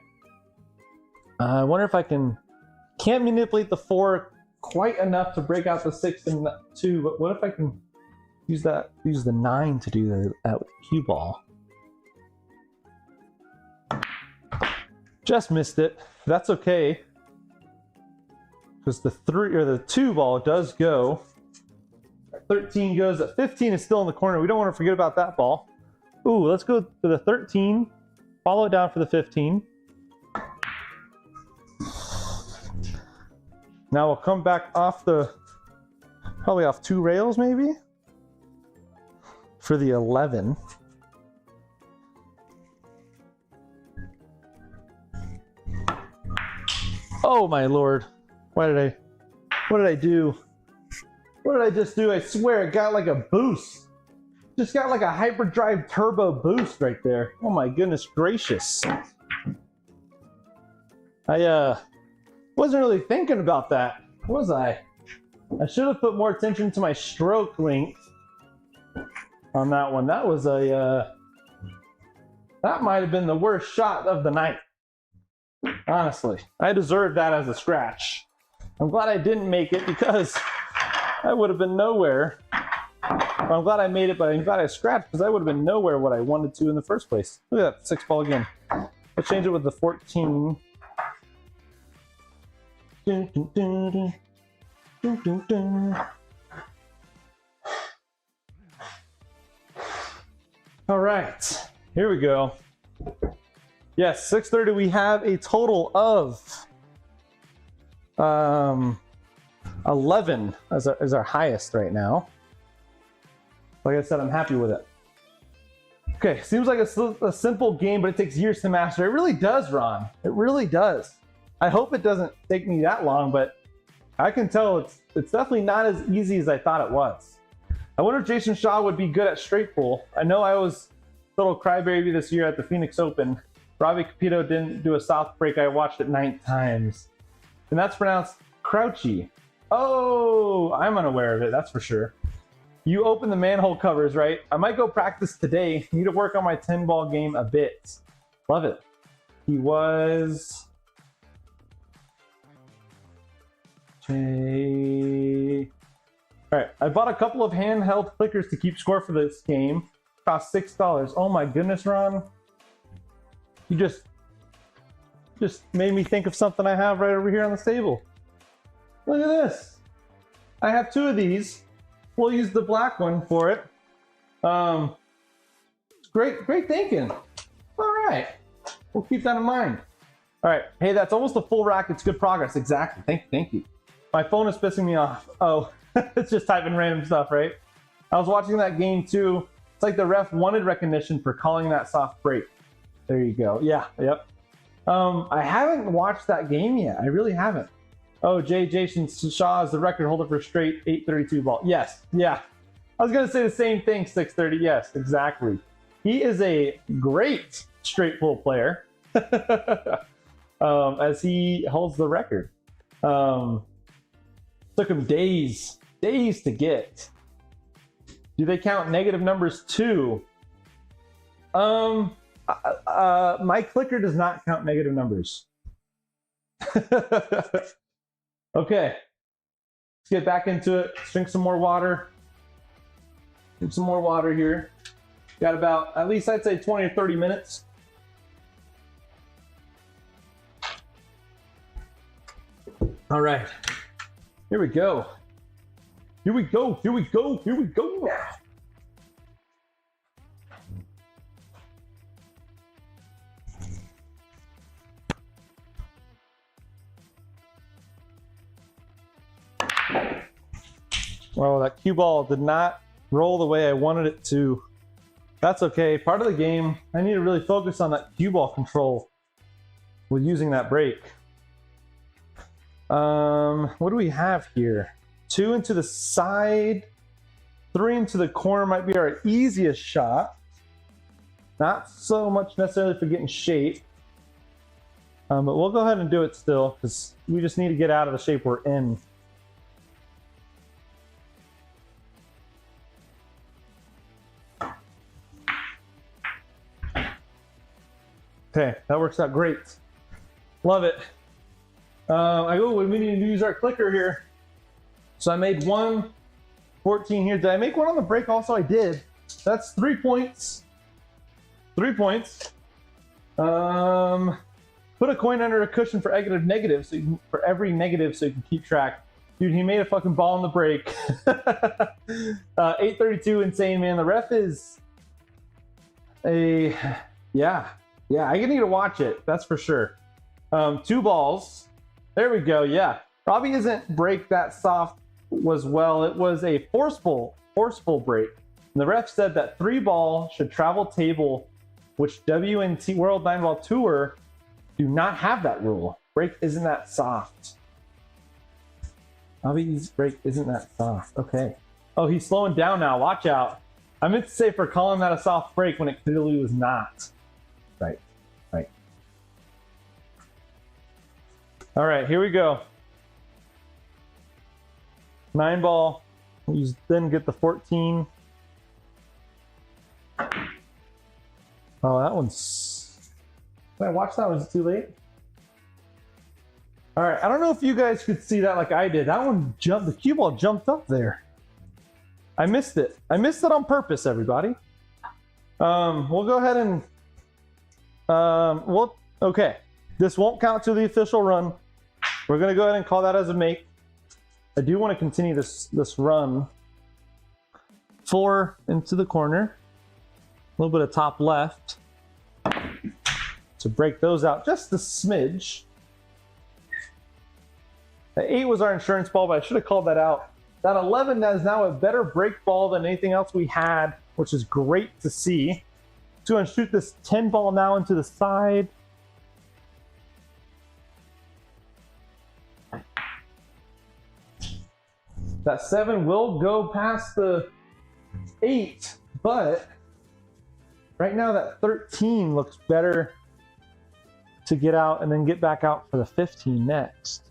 I wonder if I can't manipulate the 4 quite enough to break out the 6 and the 2, but what if I can use the 9 to do that with the cue ball? Just missed it. That's okay, because the 3 or the 2 ball does go. 13 goes. At 15 is still in the corner. We don't want to forget about that ball. Ooh, let's go to the 13. Follow it down for the 15. Now we'll come back off probably off 2 rails maybe, for the 11. Oh my lord. What did I do? What did I just do? I swear it got like a boost. Just got like a hyperdrive turbo boost right there. Oh my goodness gracious. I wasn't really thinking about that, was I? I should have put more attention to my stroke length on that one. That was that might have been the worst shot of the night. Honestly, I deserved that as a scratch. I'm glad I didn't make it, because I would have been nowhere. I'm glad I made it, but I'm glad I scratched because I would have been nowhere what I wanted to in the first place. Look at that, 6 ball again. Let's change it with the 14. Dun, dun, dun, dun. Dun, dun, dun. All right, here we go. Yes, 630. We have a total of 11 as our highest right now. Like I said, I'm happy with it. Okay, seems like a simple game, but it takes years to master. It really does, Ron. It really does. I hope it doesn't take me that long, but I can tell it's definitely not as easy as I thought it was. I wonder if Jason Shaw would be good at straight pool. I know I was a little crybaby this year at the Phoenix Open. Robbie Capito didn't do a soft break. I watched it 9 times. And that's pronounced crouchy. Oh, I'm unaware of it, that's for sure. You open the manhole covers, right? I might go practice today. Need to work on my 10-ball game a bit. Love it. He was... Okay. All right, I bought a couple of handheld clickers to keep score for this game. Cost $6. Oh my goodness, Ron. You just made me think of something I have right over here on the table. Look at this. I have 2 of these. We'll use the black one for it. Great thinking. All right, we'll keep that in mind. All right, hey, that's almost a full rack. It's good progress. Exactly. Thank you. My phone is pissing me off. Oh, it's just typing random stuff, right? I was watching that game too. It's like the ref wanted recognition for calling that soft break. There you go. Yeah, yep. I haven't watched that game yet. I really haven't. Oh, Jason Shaw is the record holder for straight 832 ball. Yes, yeah. I was gonna say the same thing, 630. Yes, exactly. He is a great straight pool player, as he holds the record. Took him days to get. Do they count negative numbers too? My clicker does not count negative numbers. Okay, let's get back into it. Let's drink some more water. Drink some more water here. Got about, at least I'd say 20 or 30 minutes. All right, here we go. Here we go now. Well, that cue ball did not roll the way I wanted it to. That's okay, part of the game. I need to really focus on that cue ball control with using that break. What do we have here? 2 into the side, 3 into the corner might be our easiest shot. Not so much necessarily for getting shape. But we'll go ahead and do it still because we just need to get out of the shape we're in. Okay, that works out great. Love it. We need to use our clicker here. So I made 114 here. Did I make one on the break also? I did. That's 3 points. 3 points. Put a coin under a cushion for negative, so you can, for every negative, so you can keep track. Dude, he made a fucking ball on the break. 832, insane, man. The ref is yeah, I need to watch it. That's for sure. 2 balls. There we go. Yeah, probably isn't break that soft was well. It was a forceful break. And the ref said that 3 ball should travel table, which WNT World 9 Ball Tour do not have that rule. Break isn't that soft. Bobby's break isn't that soft. Okay. Oh, he's slowing down now. Watch out. I meant to say for calling that a soft break when it clearly was not. Right. All right, here we go. 9 ball. You then get the 14. Oh, that one's... Did I watch that? Was it too late? All right, I don't know if you guys could see that like I did. That one jumped, the cue ball jumped up there. I missed it. I missed it on purpose, everybody. We'll go ahead and, okay. This won't count to the official run. We're gonna go ahead and call that as a make. I do want to continue this run. 4 into the corner. A little bit of top left. To break those out just a smidge. The 8 was our insurance ball, but I should have called that out. That 11 is now a better break ball than anything else we had, which is great to see. So I'm going to shoot this 10 ball now into the side. That 7 will go past the 8, but right now that 13 looks better to get out and then get back out for the 15 next.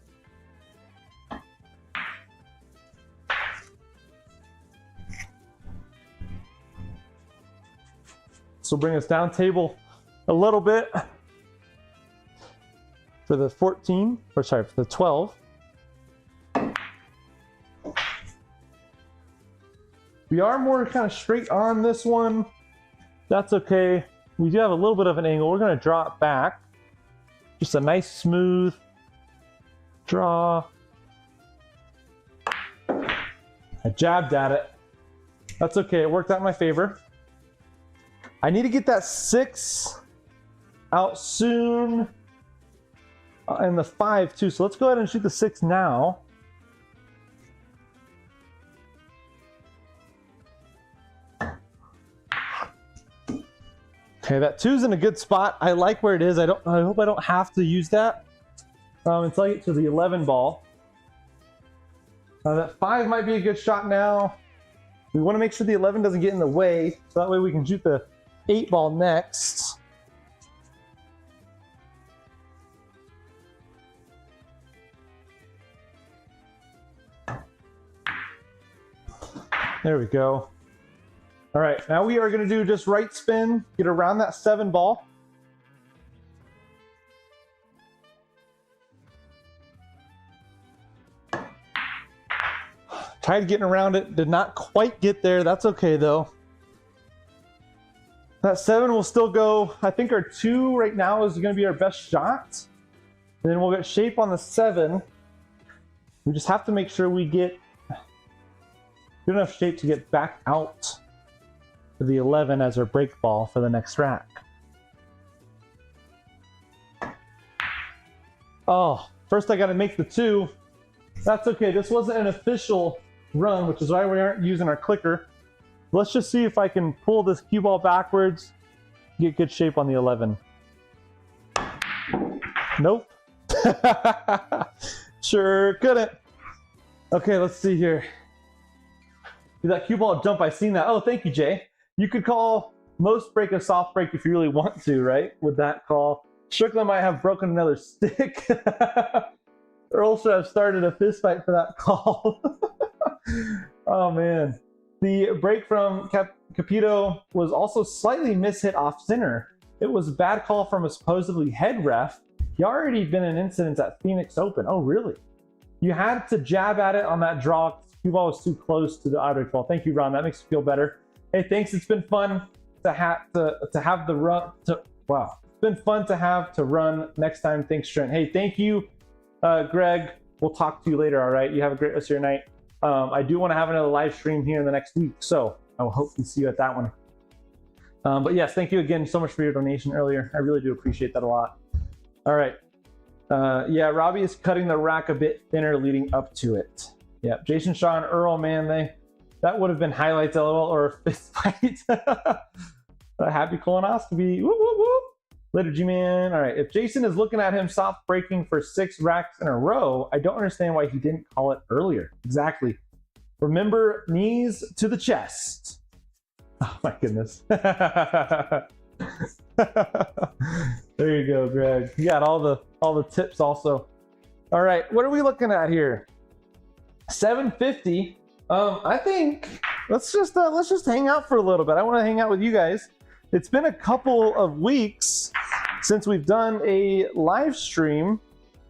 This will bring us down table a little bit for the 14, or sorry, for the 12. We are more kind of straight on this one. That's okay. We do have a little bit of an angle. We're going to draw it back. Just a nice smooth draw. I jabbed at it. That's okay. It worked out in my favor. I need to get that 6 out soon. And the 5 too. So let's go ahead and shoot the 6 now. Okay, that 2's in a good spot. I like where it is. I hope I don't have to use that until I get to the 11 ball. That 5 might be a good shot now. We want to make sure the 11 doesn't get in the way, so that way we can shoot the 8 ball next. There we go. All right, now we are going to do just right spin, get around that 7 ball. Tried getting around it, did not quite get there. That's okay though. That 7 will still go. I think our 2 right now is going to be our best shot. And then we'll get shape on the 7. We just have to make sure we get good enough shape to get back out for the 11 as our break ball for the next rack. Oh, first I got to make the 2. That's okay. This wasn't an official run, which is why we aren't using our clicker. Let's just see if I can pull this cue ball backwards, get good shape on the 11. Nope. Sure couldn't. Okay, let's see here. Did that cue ball jump? I seen that. Oh, thank you, Jay. You could call most break a soft break if you really want to, right? With that call. Strickland might have broken another stick. Earl should have started a fist fight for that call. Oh, man. The break from Capito was also slightly mishit off center. It was a bad call from a supposedly head ref. He already been in incidents at Phoenix Open. Oh, really? You had to jab at it on that draw. Cue ball was too close to the object ball. Thank you, Ron. That makes me feel better. Hey, thanks. It's been fun to have the run. Wow, it's been fun to have to run next time. Thanks, Trent. Hey, thank you, Greg. We'll talk to you later. All right. You have a great rest of your night. I do want to have another live stream here in the next week, so I will hopefully see you at that one. But yes, thank you again so much for your donation earlier. I really do appreciate that a lot. All right. Yeah, Robbie is cutting the rack a bit thinner leading up to it. Yeah, Jason Shaw and Earl, man, that would have been highlights, LOL, or a fist fight. A happy colonoscopy. Woo, woo, woo. Later, G-Man. All right, if Jason is looking at him soft breaking for 6 racks in a row, I don't understand why he didn't call it earlier. Exactly. Remember, knees to the chest. Oh, my goodness. There you go, Greg. You got all the tips also. All right, what are we looking at here? 750. I think let's just hang out for a little bit. I want to hang out with you guys. It's been a couple of weeks since we've done a live stream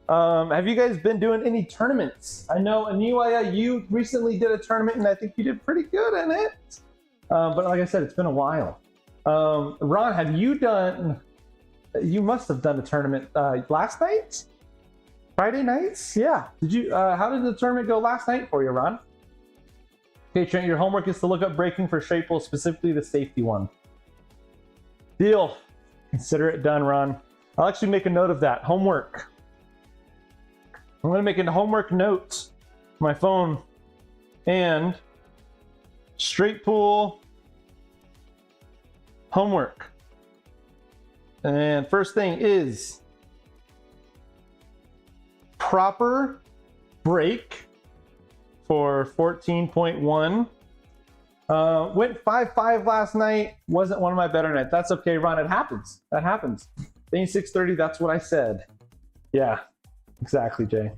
Have you guys been doing any tournaments? I know, Aniwaya, you recently did a tournament, and I think you did pretty good in it. But like I said, it's been a while. Ron, have you done... You must have done a tournament last night? Friday nights? Yeah. Did you? How did the tournament go last night for you, Ron? Okay, Trent, your homework is to look up breaking for straight pull, specifically the safety one. Deal. Consider it done, Ron. I'll actually make a note of that. Homework. I'm going to make a homework note on my phone. And straight pull homework. And first thing is proper break for 14.1. Went 5-5 last night. Wasn't one of my better nights. That's okay, Ron. It happens. That happens. Thing 630. That's what I said. Yeah, exactly, Jay.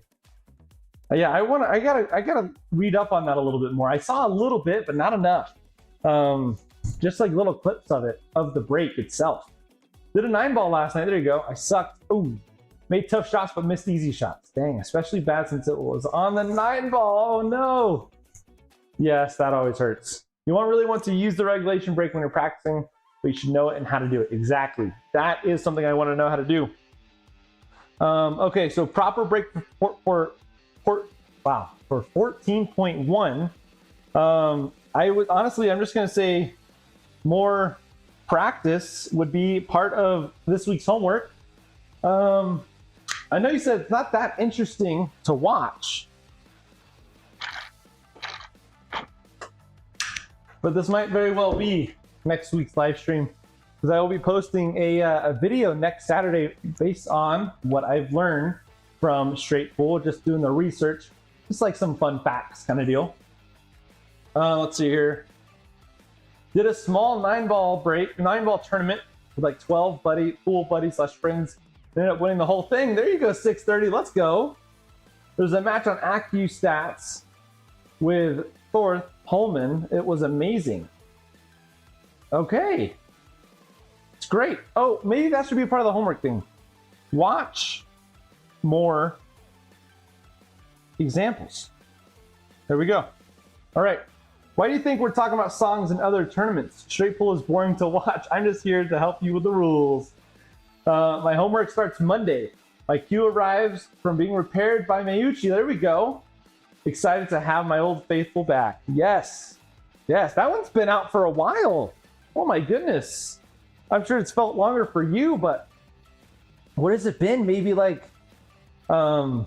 Yeah, I gotta read up on that a little bit more. I saw a little bit, but not enough. Just like little clips of it, of the break itself. Did a 9-ball last night. There you go. I sucked. Ooh. Made tough shots, but missed easy shots. Dang, especially bad since it was on the 9-ball. Oh, no. Yes, that always hurts. You really want to use the regulation break when you're practicing, but you should know it and how to do it. Exactly. That is something I want to know how to do. Okay, so proper break for 14.1. Honestly, I'm just going to say more practice would be part of this week's homework. I know you said it's not that interesting to watch, but this might very well be next week's live stream, because I will be posting a video next Saturday based on what I've learned from straight pull, just doing the research, just like some fun facts kind of deal. Let's see here. Did a small 9-ball tournament with like 12 pool buddies / friends. Ended up winning the whole thing. There you go, 630. Let's go. There's a match on AccuStats with Thorth Holman. It was amazing. Okay. It's great. Oh, maybe that should be part of the homework thing. Watch more examples. There we go. All right. Why do you think we're talking about songs and other tournaments? Straight pull is boring to watch. I'm just here to help you with the rules. My homework starts Monday. My cue arrives from being repaired by Mayuchi. There we go. Excited to have my old faithful back. Yes. Yes, that one's been out for a while. Oh my goodness. I'm sure it's felt longer for you, but what has it been? Maybe like, trying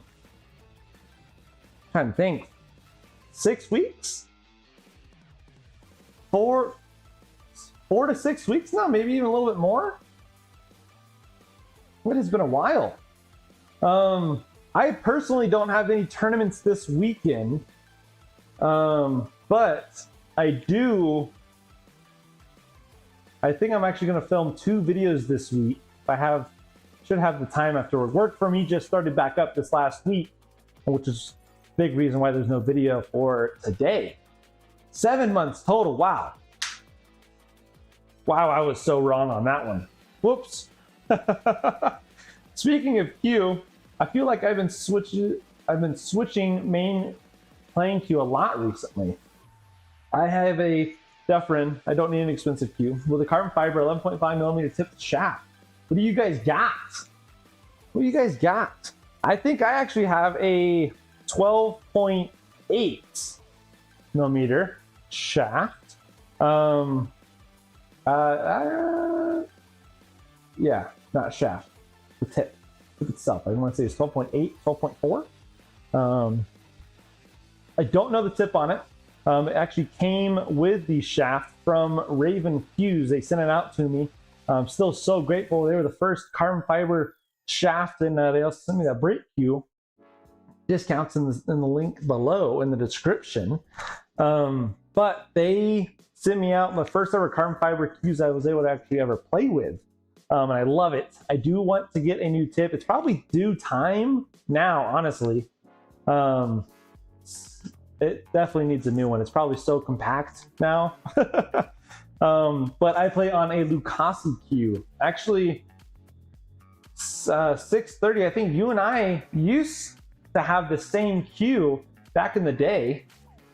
to think. 6 weeks? 4 to 6 weeks now? Maybe even a little bit more? It has been a while. I personally don't have any tournaments this weekend, but I think I'm actually going to film 2 videos this week. Should have the time afterward. Work for me just started back up this last week, which is a big reason why there's no video for today. 7 months total. Wow. Wow, I was so wrong on that one. Whoops. Speaking of cue, I feel like I've been switching main playing cue a lot recently. I have a Dufferin. I don't need an expensive cue with a carbon fiber 11.5 millimeter tipped shaft. What do you guys got? What do you guys got? I think I actually have a 12.8 millimeter shaft. Yeah, not shaft. The tip itself. I want to say it's 12.8, 12.4. I don't know the tip on it. It actually came with the shaft from Raven Fuse. They sent it out to me. I'm still so grateful. They were the first carbon fiber shaft, and they also sent me that brake cue. Discounts in the link below in the description. But they sent me out the first ever carbon fiber cues I was able to actually ever play with. And I love it. I do want to get a new tip. It's probably due time now, honestly. It definitely needs a new one. It's probably so compact now. But I play on a Lucasi cue. Actually, 630. I think you and I used to have the same cue back in the day.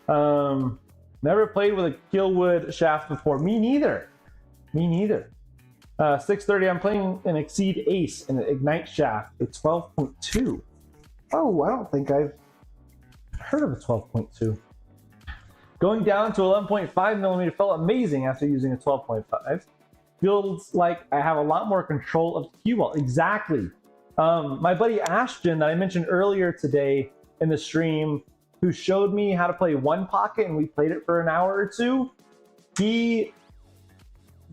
Never played with a Killwood shaft before. Me neither. Me neither. 630. I'm playing an Exceed Ace and an Ignite shaft. It's 12.2. Oh, I don't think I've heard of a 12.2. Going down to 11.5 millimeter felt amazing after using a 12.5. Feels like I have a lot more control of the cue ball. Exactly. My buddy Ashton that I mentioned earlier today in the stream, who showed me how to play one pocket and we played it for an hour or two, he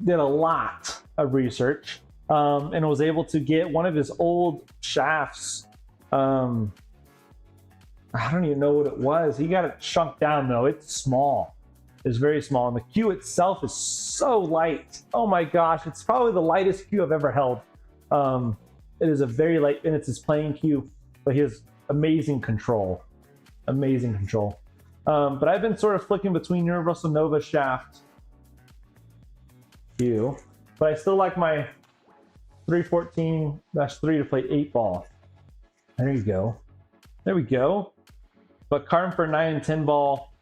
did a lot of research and was able to get one of his old shafts. I don't even know what it was. He got it shrunk down though. It's small. It's very small. And the cue itself is so light. Oh my gosh. It's probably the lightest cue I've ever held. It is a very light, and it's his playing cue, but he has amazing control. Amazing control. But I've been sort of flicking between Universal Nova shaft cue, but I still like my 314-3 to play 8-ball. There you go. There we go. But Karm for 9 and 10 ball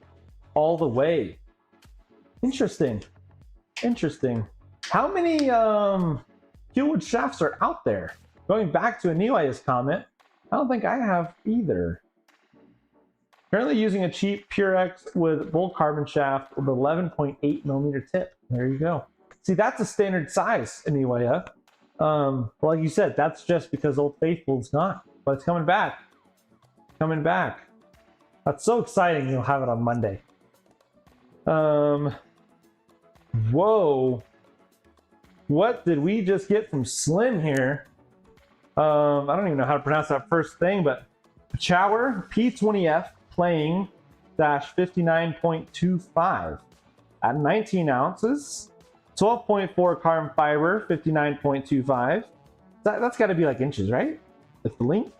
all the way. Interesting. Interesting. How many Killwood shafts are out there? Going back to Anila's comment, I don't think I have either. Currently using a cheap Purex with bull carbon shaft with 11.8 millimeter tip. There you go. See, that's a standard size Anila. Like you said, that's just because Old Faithful's gone, but it's coming back. Coming back. That's so exciting. You'll have it on Monday. Whoa. What did we just get from Slim here? I don't even know how to pronounce that first thing, but Chower P20F playing dash 59.25 at 19 ounces, 12.4 carbon fiber, 59.25. That's got to be like inches, right? That's the link.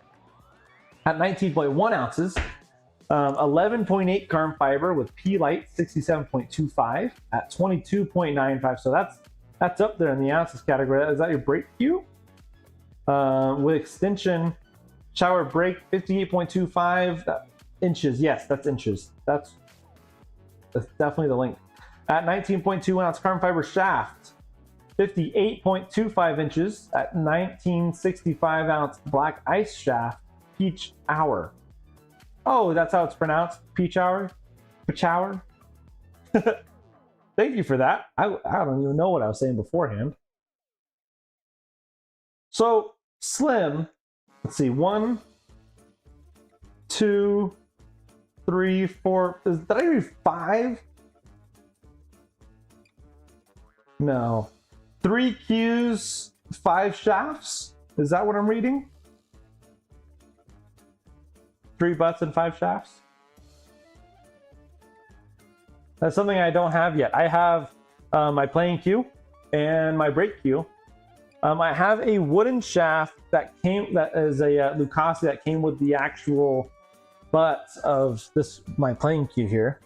At 19.1 ounces, 11.8 carbon fiber with P light, 67.25 at 22.95. So that's up there in the ounces category. Is that your break cue? With extension, shower break 58.25 inches. Yes, that's inches. That's definitely the link. At 19.2 ounce carbon fiber shaft, 58.25 inches at 1965 ounce black ice shaft, peach hour. Oh, that's how it's pronounced. Peach hour? Peach hour? Thank you for that. I don't even know what I was saying beforehand. So, Slim, let's see, 1, 2, 3, 4. Did I read 5? No. 3 cues, 5 shafts? Is that what I'm reading? 3 butts and 5 shafts? That's something I don't have yet. I have my playing cue and my break cue. I have a wooden shaft that is a Lucasi that came with the actual butt of my playing cue here.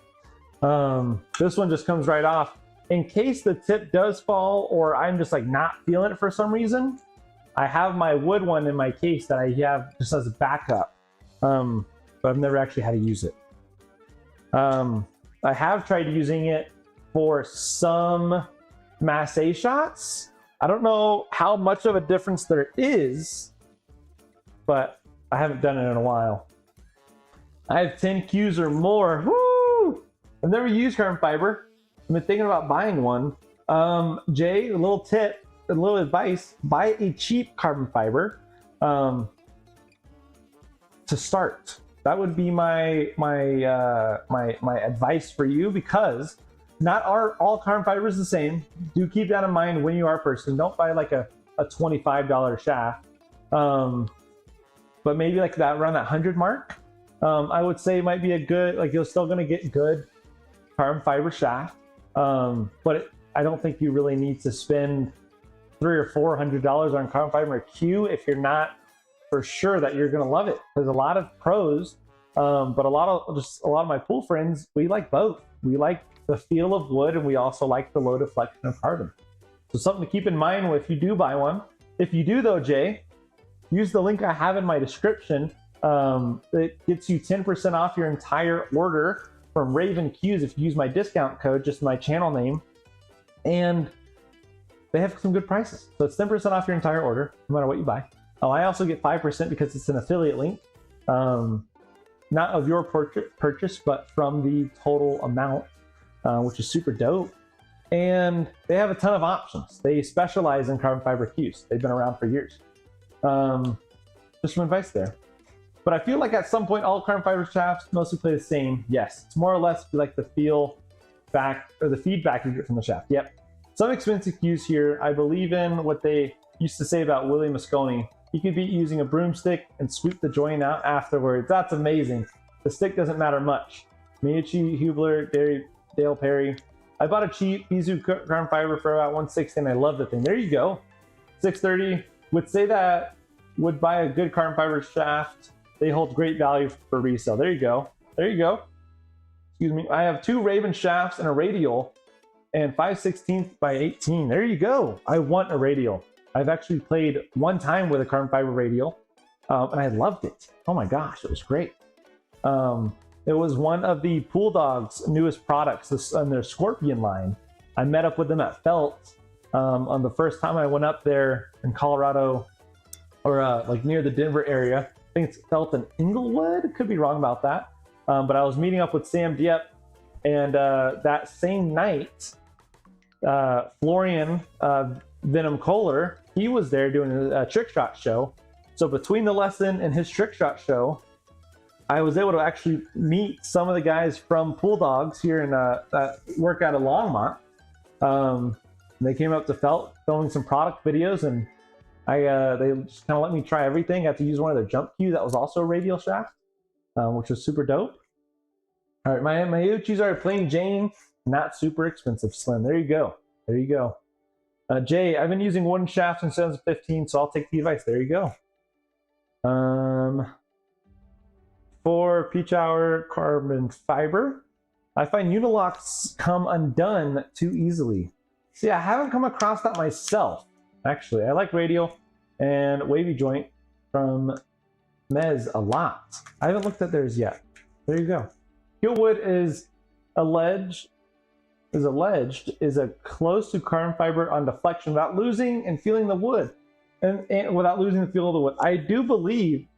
This one just comes right off. In case the tip does fall or I'm just like not feeling it for some reason, I have my wood one in my case that I have just as a backup. But I've never actually had to use it. I have tried using it for some Mass A shots. I don't know how much of a difference there is, but I haven't done it in a while. I have 10 cues or more. Woo! I've never used carbon fiber. I've been thinking about buying one. Jay, a little tip, a little advice: buy a cheap carbon fiber to start. That would be my advice for you, because not all carbon fiber is the same. Do keep that in mind when you are purchasing. Don't buy like a $25 shaft, but maybe like that around that 100 mark. I would say might be a good, like, you're still going to get good carbon fiber shaft, but I don't think you really need to spend $300 or $400 on carbon fiber cue if you're not for sure that you're going to love it. There's a lot of pros, but a lot of my pool friends, we like both. We like the feel of wood, and we also like the low deflection of carbon. So something to keep in mind if you do buy one. If you do though, Jay, use the link I have in my description. It gets you 10% off your entire order from Raven Q's if you use my discount code, just my channel name. And they have some good prices. So it's 10% off your entire order, no matter what you buy. Oh, I also get 5% because it's an affiliate link. Not of your purchase, but from the total amount, which is super dope. And they have a ton of options. They specialize in carbon fiber cues. They've been around for years. Just some advice there. But I feel like at some point, all carbon fiber shafts mostly play the same. Yes, it's more or less like the feel back or the feedback you get from the shaft. Yep. Some expensive cues here. I believe in what they used to say about Willie Mosconi. He could be using a broomstick and sweep the joint out afterwards. That's amazing. The stick doesn't matter much. Miyuchi, Hubler, Dale Perry. I bought a cheap Bizu carbon fiber for about $160 and I love the thing. There you go. $630. Would say that would buy a good carbon fiber shaft. They hold great value for resale. There you go. There you go. Excuse me. I have 2 Raven shafts and a radial and 5/16 by 18. There you go. I want a radial. I've actually played one time with a carbon fiber radial and I loved it. Oh my gosh, it was great. It was one of the Pool Dog's newest products on their Scorpion line. I met up with them at Felt on the first time I went up there in Colorado, or like near the Denver area. I think it's Felt in Inglewood. Could be wrong about that. But I was meeting up with Sam Dieppe, and that same night, Florian Venom Kohler, he was there doing a trick shot show. So between the lesson and his trick shot show, I was able to actually meet some of the guys from Pool Dogs here in that work out of Longmont. They came up to Felt filming some product videos, and they just kind of let me try everything. I had to use one of their jump cues that was also a radial shaft, which was super dope. All right, my Miyuchis are plain Jane, not super expensive, Slim. There you go. There you go. Jay, I've been using wooden shafts since 2015, so I'll take the advice. There you go. For Peach Hour carbon fiber, I find unilocks come undone too easily. See, I haven't come across that myself, actually. I like radial and wavy joint from Mez a lot. I haven't looked at theirs yet. There you go. Keelwood is alleged is a close to carbon fiber on deflection without losing and feeling the wood, and without losing the feel of the wood. I do believe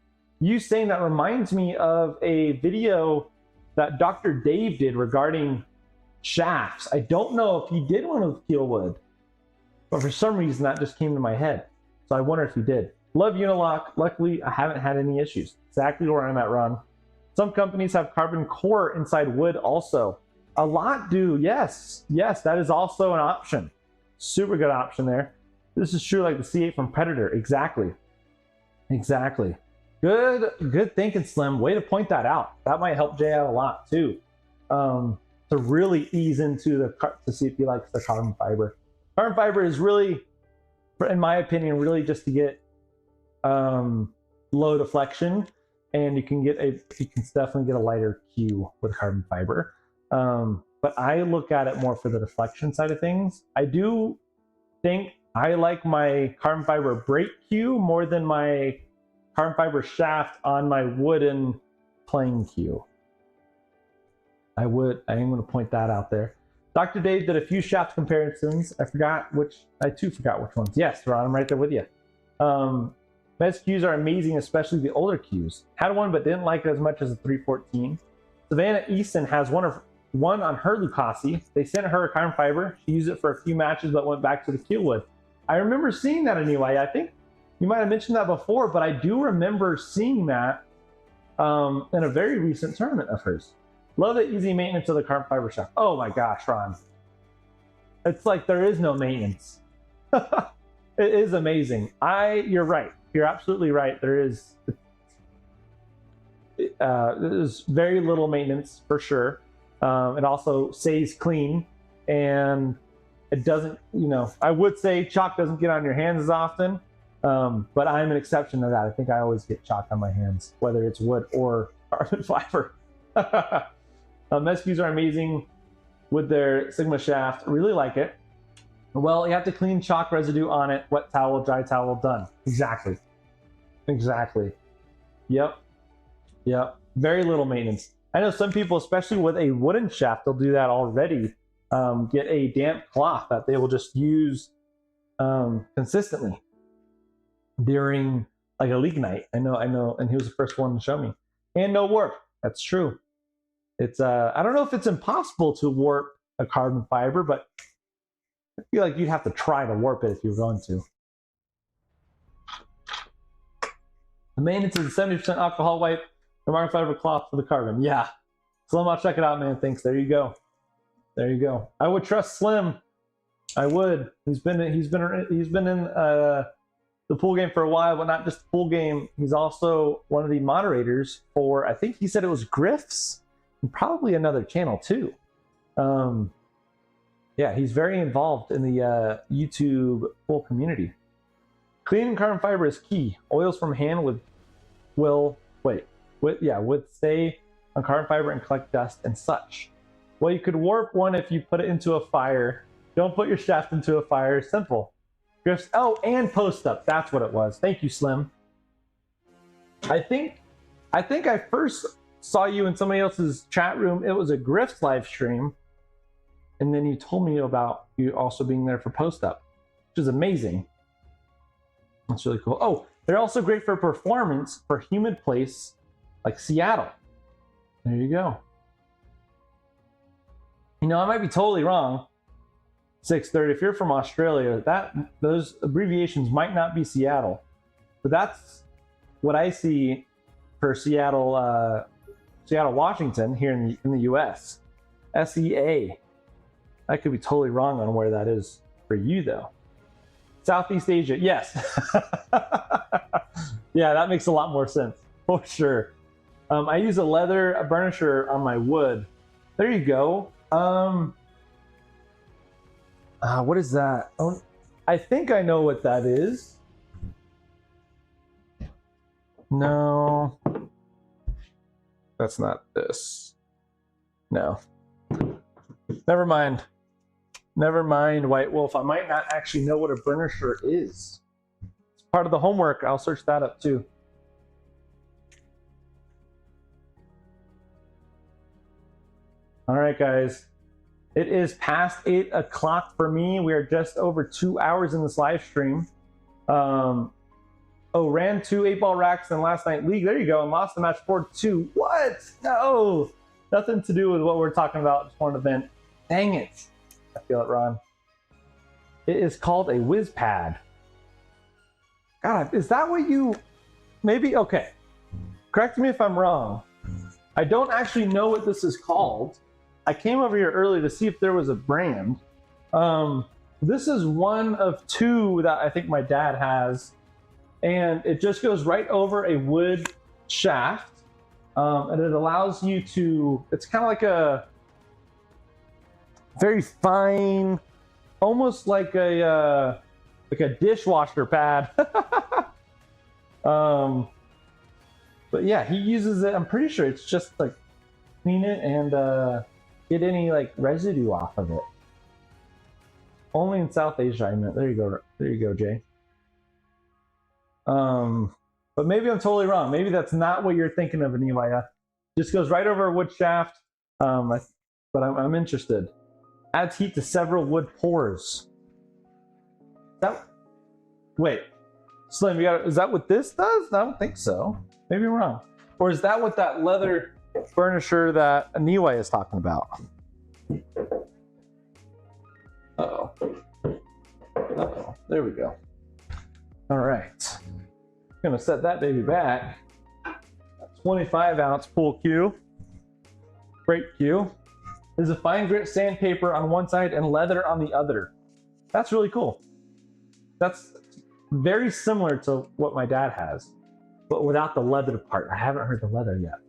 you saying that reminds me of a video that Dr. Dave did regarding shafts. I don't know if he did one with Keelwood, but for some reason that just came to my head. So I wonder if he did. Love Unilock. Luckily, I haven't had any issues. Exactly where I'm at, Ron. Some companies have carbon core inside wood also. A lot do, yes. Yes, that is also an option. Super good option there. This is true like the C8 from Predator. Exactly. Exactly. Good thinking, Slim. Way to point that out. That might help Jay out a lot too. To really ease into to see if he likes the carbon fiber. Carbon fiber is really, in my opinion, really just to get low deflection, and you can definitely get a lighter cue with carbon fiber. But I look at it more for the deflection side of things. I do think I like my carbon fiber brake cue more than my carbon fiber shaft on my wooden playing cue. I am going to point that out there. Dr. Dave did a few shaft comparisons. I too forgot which ones. Yes, Ron, I'm right there with you. Mez cues are amazing, especially the older cues. Had one, but didn't like it as much as the 314. Savannah Easton has one on her Lucasi. They sent her a carbon fiber. She used it for a few matches, but went back to the Keelwood. I remember seeing that anyway. I think you might have mentioned that before, but I do remember seeing that in a very recent tournament of hers. Love the easy maintenance of the carbon fiber shaft. Oh my gosh, Ron. It's like there is no maintenance. It is amazing. You're right. You're absolutely right. There's very little maintenance for sure. It also stays clean, and it doesn't, I would say chalk doesn't get on your hands as often, but I'm an exception to that. I think I always get chalk on my hands, whether it's wood or carbon fiber. Mez cues are amazing with their Sigma shaft. Really like it. Well, you have to clean chalk residue on it. Wet towel, dry towel, done. Exactly. Exactly. Yep. Yep. Very little maintenance. I know some people, especially with a wooden shaft, they'll do that already. Get a damp cloth that they will just use consistently during like a league night. I know, and he was the first one to show me. And no warp. That's true. It's I don't know if it's impossible to warp a carbon fiber, but I feel like you'd have to try to warp it if you're going to. The maintenance is a 70% alcohol wipe, the carbon fiber cloth for the carbon. Yeah. Slim, I'll check it out, man. Thanks. There you go. There you go. I would trust Slim. I would. He's been in the pool game for a while, but not just the pool game. He's also one of the moderators for, I think he said it was Griff's, and probably another channel too. Yeah, he's very involved in the YouTube pool community. Cleaning carbon fiber is key. Oils from hand would stay on carbon fiber and collect dust and such. Well, you could warp one if you put it into a fire. Don't put your shaft into a fire. Simple. Griffs. Oh, and post up. That's what it was. Thank you, Slim. I think I first saw you in somebody else's chat room. It was a Griffs live stream, and then you told me about you also being there for post up, which is amazing. That's really cool. Oh, they're also great for performance for humid place like Seattle. There you go. You know, I might be totally wrong. 630. If you're from Australia, those abbreviations might not be Seattle, but that's what I see for Seattle, Washington here in the U.S. SEA. I could be totally wrong on where that is for you though. Southeast Asia, yes. Yeah, that makes a lot more sense for sure. I use a leather burnisher on my wood. There you go. What is that? Oh, I think I know what that is. No, that's not this. No, never mind. Never mind, White Wolf. I might not actually know what a burnisher is. It's part of the homework. I'll search that up too. All right, guys. It is past 8 o'clock for me. We are just over 2 hours in this live stream. Ran 2 8-ball racks in last night league. There you go. And lost the match 4-2. What? No. Nothing to do with what we're talking about. Just one event. Dang it. I feel it, Ron. It is called a whiz pad. God, is that what you... Maybe? Okay. Correct me if I'm wrong. I don't actually know what this is called. I came over here early to see if there was a brand. This is one of 2 that I think my dad has. And it just goes right over a wood shaft. And it allows you to... It's kind of like a... very fine, almost like a dishwasher pad. But yeah, he uses it. I'm pretty sure it's just like clean it and get any like residue off of it. Only in South Asia, I meant. There you go. There you go, Jay. But maybe I'm totally wrong. Maybe that's not what you're thinking of, Anivaya. Just goes right over a wood shaft. But I'm interested. Adds heat to several wood pores. Wait, Slim, is that what this does? I don't think so. Maybe I'm wrong. Or is that what that leather burnisher that Aniwa is talking about? Uh-oh. Uh-oh. There we go. All right. I'm gonna set that baby back. 25-ounce pool cue. Great cue. Is a fine grit sandpaper on one side and leather on the other. That's really cool. That's very similar to what my dad has, but without the leather part. I haven't heard the leather yet.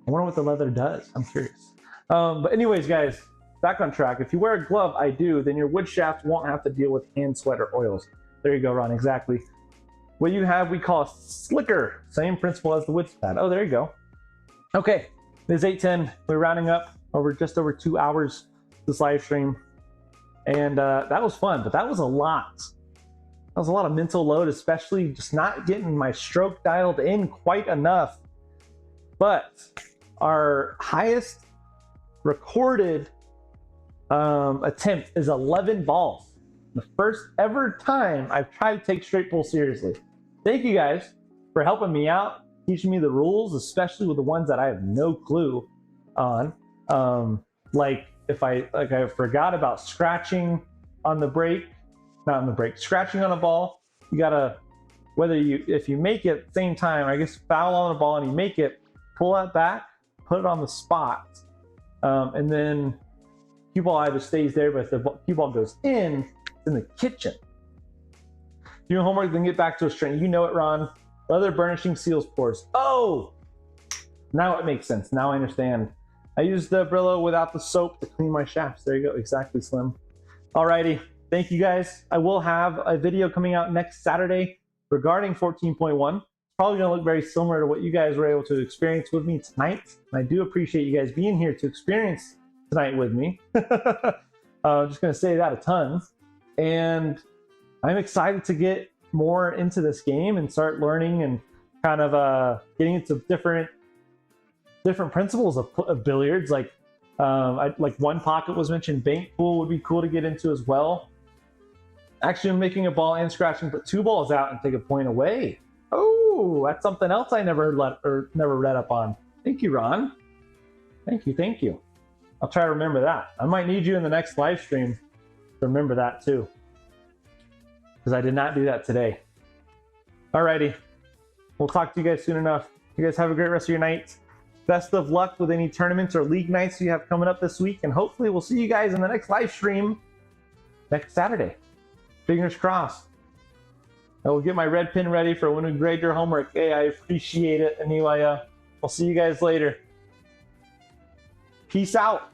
I wonder what the leather does. I'm curious. But anyways, guys, back on track. If you wear a glove, I do, then your wood shaft won't have to deal with hand sweat or oils. There you go, Ron, exactly. What you have, we call a slicker. Same principle as the wood pad. Oh, there you go. Okay. It is 8:10. We're rounding up just over 2 hours this live stream, and that was fun. But that was a lot That was a lot of mental load, especially just not getting my stroke dialed in quite enough. But our highest recorded attempt is 11 balls. The first ever time I've tried to take straight pull seriously. Thank you guys for helping me out, teaching me the rules, especially with the ones that I have no clue on. Like I forgot about scratching on the break, not on the break, scratching on a ball. You gotta, if you make it at the same time, I guess foul on a ball and you make it, pull that back, put it on the spot, and then cue ball either stays there, but if the cue ball goes in the kitchen. Doing homework, then get back to a string. You know it, Ron. Leather burnishing seals pores. Oh, now it makes sense. Now I understand. I used the Brillo without the soap to clean my shafts. There you go. Exactly, Slim. Alrighty. Thank you guys. I will have a video coming out next Saturday regarding 14.1. Probably going to look very similar to what you guys were able to experience with me tonight. And I do appreciate you guys being here to experience tonight with me. I'm just going to say that a ton. And I'm excited to get more into this game and start learning and kind of getting into different principles of billiards. Like one pocket was mentioned. Bank pool would be cool to get into as well. Actually, making a ball and scratching, put 2 balls out and take a point away. Oh, that's something else I never read up on. Thank you, Ron. Thank you. I'll try to remember that. I might need you in the next live stream to remember that too, because I did not do that today. Alrighty, we'll talk to you guys soon enough. You guys have a great rest of your night. Best of luck with any tournaments or league nights you have coming up this week, and hopefully we'll see you guys in the next live stream next Saturday. Fingers crossed. I will get my red pen ready for when we grade your homework. Hey, I appreciate it. Anyway, I'll see you guys later. Peace out.